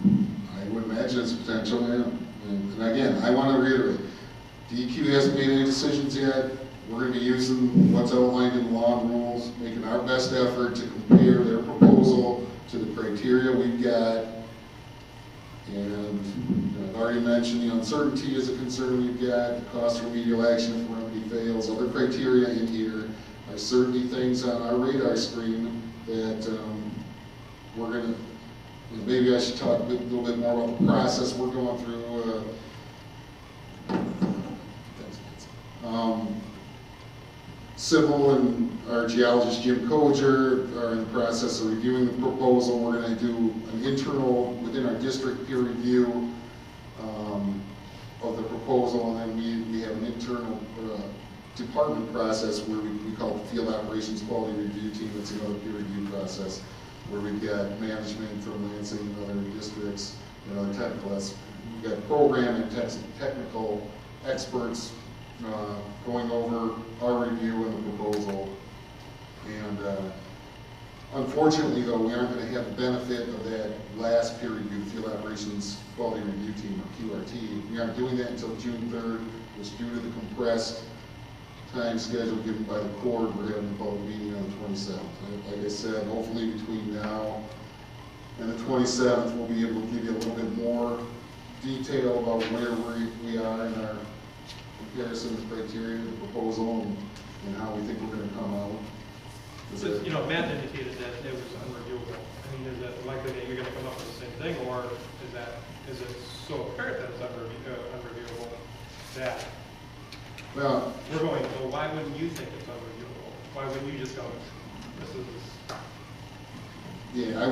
I would imagine it's potential, yeah. And again, I want to reiterate, DEQ hasn't made any decisions yet. We're going to be using what's outlined in the law and rules, making our best effort to compare their proposal to the criteria we've got. And I've already mentioned the uncertainty is a concern we've got, the cost of remedial action if remedy fails. Other criteria in here are certainly things on our radar screen that we're going to, maybe I should talk a little bit more about the process we're going through. Civil and our geologist Jim Koger are in the process of reviewing the proposal. We're going to do an internal, within our district, peer review of the proposal, and then we have an internal department process where we call it the Field Operations Quality Review Team. That's another peer review process where we've got management from Lansing and other districts and other technical, we've got program and technical experts going over our review and the proposal. And unfortunately, though, we aren't going to have the benefit of that last peer review, Field Operations Quality Review Team, or QRT. We aren't doing that until June 3rd, which due to the compressed time schedule given by the court, we're having a public meeting on the 27th. Like I said, hopefully between now and the 27th, we'll be able to give you a little bit more detail about where we are in our comparison of criteria, the proposal, and how we think we're going to come out. You know, Matt indicated that it was unreviewable. I mean, is it likely that you're going to come up with the same thing, or is it so apparent that it's unreviewable that Well, we're going, well, why wouldn't you think it's unreviewable? Why wouldn't you just go, this is... yeah,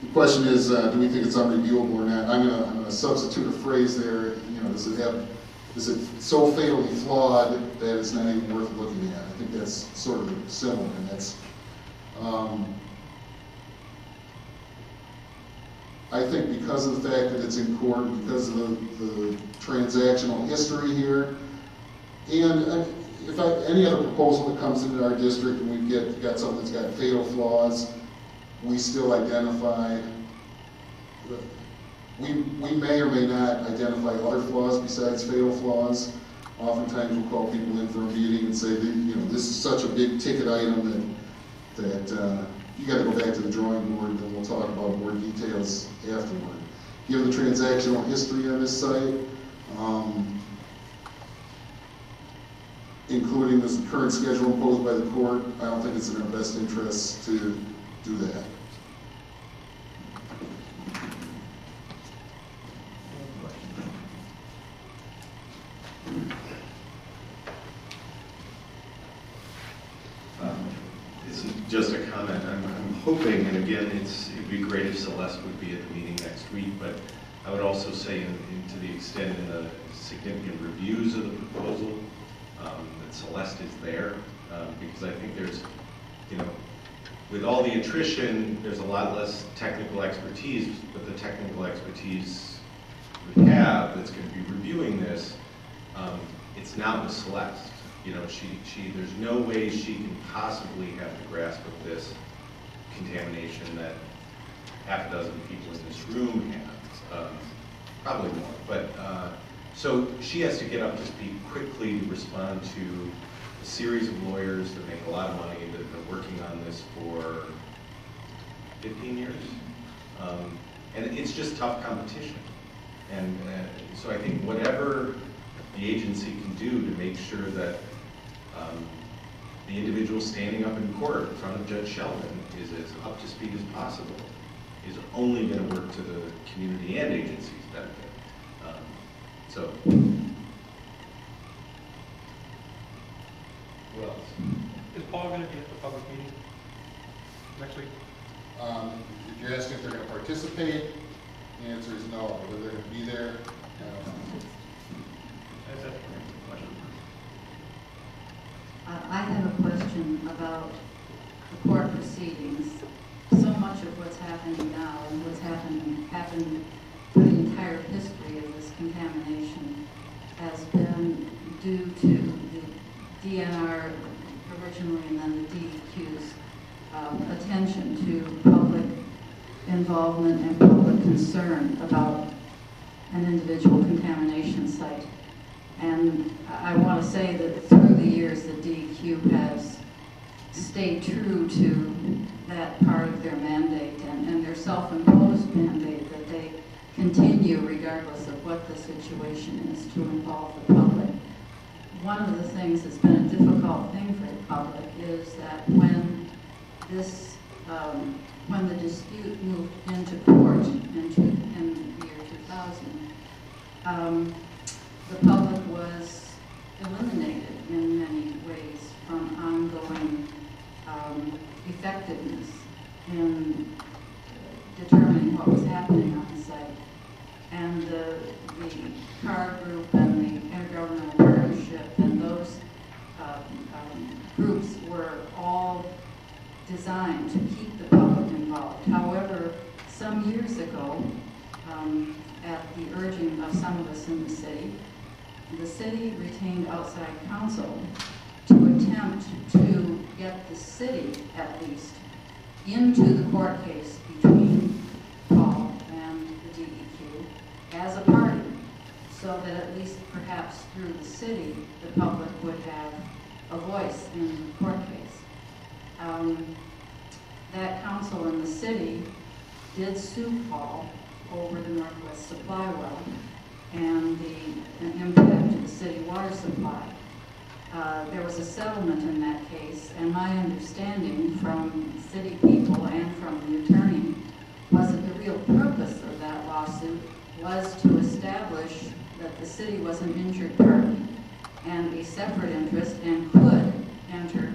the question is, do we think it's unreviewable or not? I'm gonna substitute a phrase there. You know, is it so fatally flawed that it's not even worth looking at? I think that's sort of similar, and that's I think because of the fact that it's in court, because of the transactional history here, and if any other proposal that comes into our district and we've got something that's got fatal flaws, we still identify, we may or may not identify other flaws besides fatal flaws. Oftentimes we'll call people in for a meeting and say, this is such a big ticket item that you got to go back to the drawing board, and then we'll talk about more details afterward. Given the transactional history on this site, including this current schedule imposed by the court, I don't think it's in our best interest to do that. This is just a comment. I'm hoping, and again, it'd be great if Celeste would be at the meeting next week, but I would also say, to the extent in the significant reviews of the proposal, that Celeste is there, because I think there's, with all the attrition, there's a lot less technical expertise, but the technical expertise we have that's going to be reviewing this, it's not with Celeste. There's no way she can possibly have the grasp of this contamination that half a dozen people in this room have, probably more. But so she has to get up to speed quickly to respond to a series of lawyers that make a lot of money that have been working on this for 15 years. And it's just tough competition. And so I think whatever the agency can do to make sure that the individual standing up in court in front of Judge Sheldon is as up to speed as possible is only going to work to the community and agency's benefit. So, Who else? Is Paul going to be at the public meeting next week? If you're asking if they're going to participate, the answer is no. Whether they're going to be there, I don't know. That's it. Question. I have a question about the court proceedings. So much of what's happening now and what's happened for the entire history of this contamination has been due to the DNR originally and then the DEQ's attention to public involvement and public concern about an individual contamination site. And I want to say that through the years, the DEQ has stayed true to that part of their mandate and their self-imposed mandate that they continue regardless of what the situation is to involve the public. One of the things that's been a difficult thing for the public is that when the dispute moved into court in the year 2000, the public was eliminated in many ways from ongoing effectiveness in determining what was happening on the site. And the CAR group and the Intergovernmental Partnership and those groups were all designed to keep the public involved. However, some years ago, at the urging of some of us in the city retained outside counsel to attempt to get the city, at least, into the court case between Paul and the DEQ as a party, so that at least perhaps through the city, the public would have a voice in the court case. That council in the city did sue Paul over the Northwest Supply Well and the impact to the city water supply. There was a settlement in that case, and my understanding from city people and from the attorney was that the real purpose of that lawsuit was to establish that the city was an injured party and a separate interest and could enter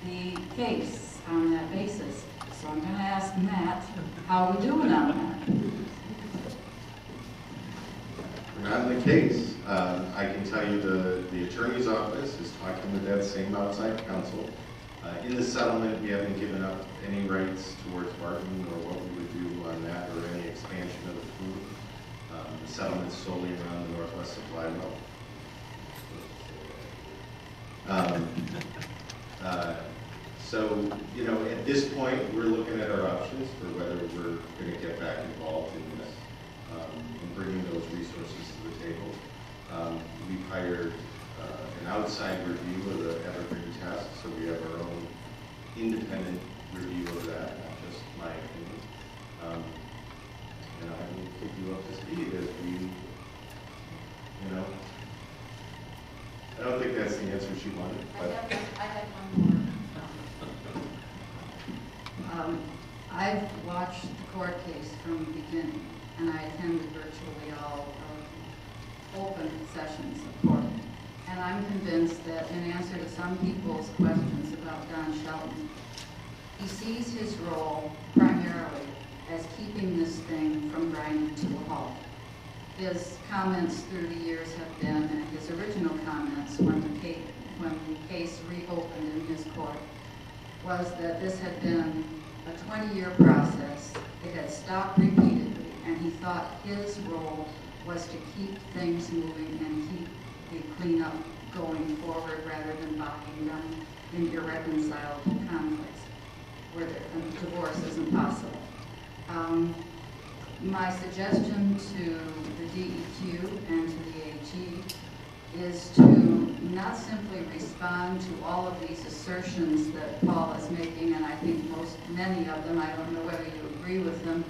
the case on that basis. So I'm going to ask Matt, how are we doing on that? We're not in the case. I can tell you the attorney's office is talking with that same outside counsel. In the settlement, we haven't given up any rights towards Martin or what we would do on that or any expansion of the flume. The settlement's solely around the northwest supply well. So, you know, at this point, we're looking at our options for whether we're going to get back involved in this and bringing those resources to the table. We've hired an outside review of the evergreen test, so we have our own independent review of that, not just my opinion. And I will keep you up to speed as we, you know, I don't think that's the answer she wanted, but. I have one more. I've watched the court case from the beginning, and I attended virtually all open sessions of court. And I'm convinced that in answer to some people's questions about Don Shelton, he sees his role primarily as keeping this thing from grinding to a halt. His comments through the years have been, and his original comments when the case reopened in his court, was that this had been a 20-year process. It had stopped repeatedly, and he thought his role was to keep things moving and keep the cleanup going forward rather than bogging down in irreconcilable conflicts where the divorce isn't possible. My suggestion to the DEQ and to the AG is to not simply respond to all of these assertions that Paul is making, and I think many of them, I don't know whether you agree with them,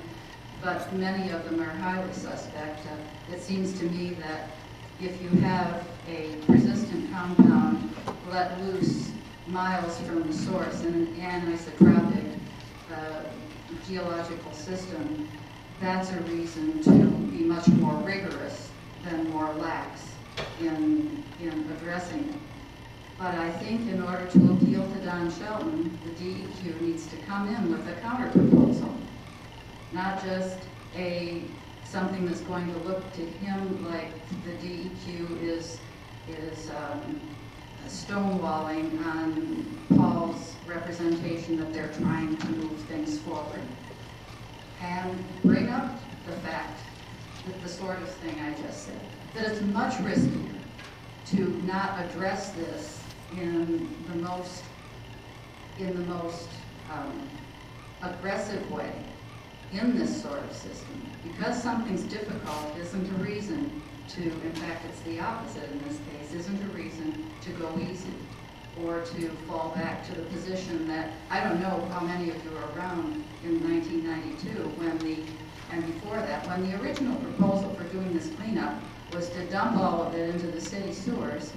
but many of them are highly suspect. It seems to me that if you have a persistent compound let loose miles from the source in an anisotropic geological system, that's a reason to be much more rigorous than more lax in addressing it. But I think in order to appeal to Don Shelton, the DEQ needs to come in with a counter proposal, not just something that's going to look to him like the DEQ is stonewalling on Paul's representation that they're trying to move things forward, and bring up the fact that the sort of thing I just said, that it's much riskier to not address this in the most aggressive way in this sort of system. Because something's difficult isn't a reason to, in fact it's the opposite in this case, isn't a reason to go easy or to fall back to the position that, I don't know how many of you were around in 1992 and before that, when the original proposal for doing this cleanup was to dump all of it into the city sewers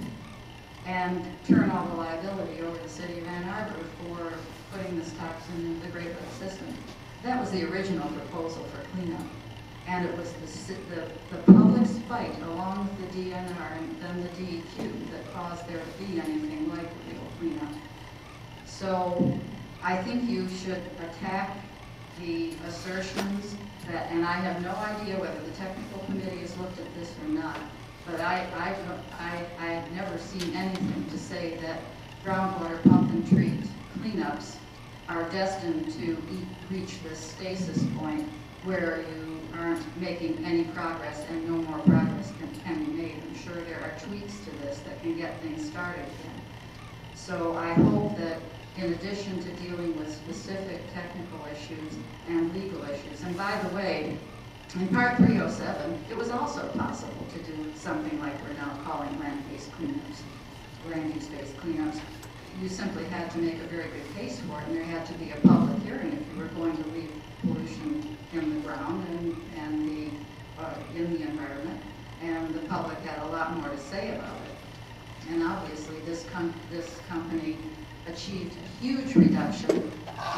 and turn all the liability over to the city of Ann Arbor for putting this toxin into the Great Lakes system. That was the original proposal for cleanup. And it was the public's fight along with the DNR and then the DEQ that caused there to be anything like real cleanup. So I think you should attack the assertions that, and I have no idea whether the technical committee has looked at this or not, but I've never seen anything to say that groundwater pump and treat cleanups are destined to reach this stasis point where you aren't making any progress and no more progress can be made. I'm sure there are tweaks to this that can get things started again. So I hope that in addition to dealing with specific technical issues and legal issues, and by the way, in Part 307, it was also possible to do something like we're now calling land-based cleanups, land use-based cleanups. You simply had to make a very good case for it, and there had to be a public hearing if you were going to leave pollution in the ground and in the environment, and the public had a lot more to say about it. And obviously, this company achieved a huge reduction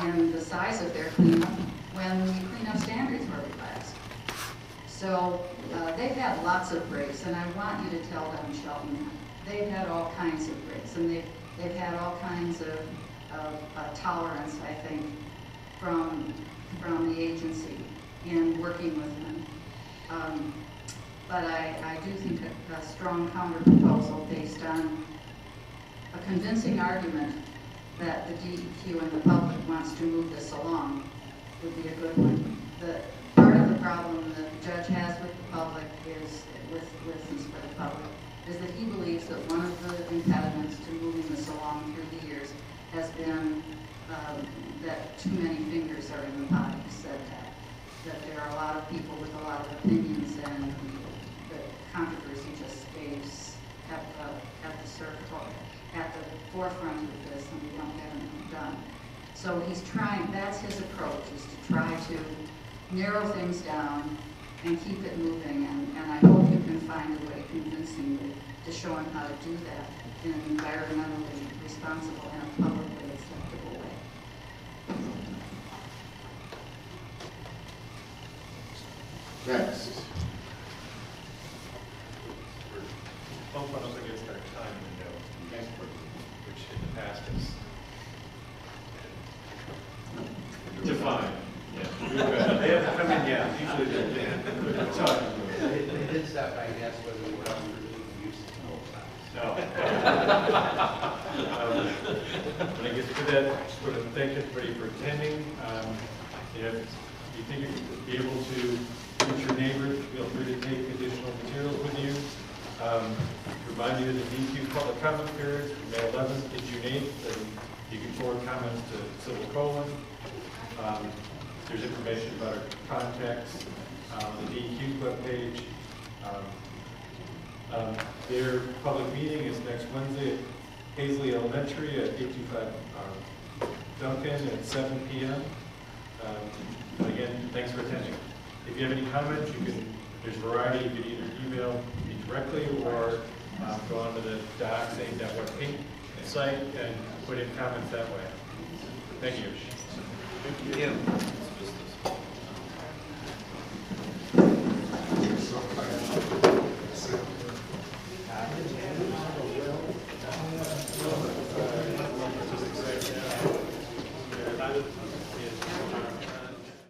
in the size of their cleanup when the cleanup standards were relaxed. So they've had lots of breaks, and I want you to tell Don Shelton that. They've had all kinds of breaks, and they've had all kinds of tolerance, I think, from the agency in working with them. But I do think a strong counter proposal based on a convincing argument that the DEQ and the public wants to move this along would be a good one. The part of the problem that the judge has with the public is, with for the public, is that he believes that one of the impediments to moving this along through the years has been that too many fingers are in the pot. He said that there are a lot of people with a lot of opinions, and the controversy just stays at the forefront of this, and we don't get anything done. So he's trying, that's his approach, is to try to narrow things down and keep it moving, and I hope you can find a way convincingly to show him how to do that in an environmentally responsible and a publicly acceptable way. Next. Bump one up against our time window, which in the past is defined. Yeah. They haven't come in yet, usually they're talking. They did stop by and ask whether we were up for use. No. When I get to that, I just want to thank everybody for attending. If you think you could be able to reach your neighbors, feel free to take additional materials with you. Remind you that the DEQ public comment periods from May 11th to June 8th, and you can forward comments to Civil Colon. There's information about our contacts on the DEQ webpage. Their public meeting is next Wednesday at Paisley Elementary at 825 Duncan at 7 p.m. But again, thanks for attending. If you have any comments, there's a variety. You can either email me directly or go onto the dioxane.web site and put in comments that way. Thank you. Thank you. Just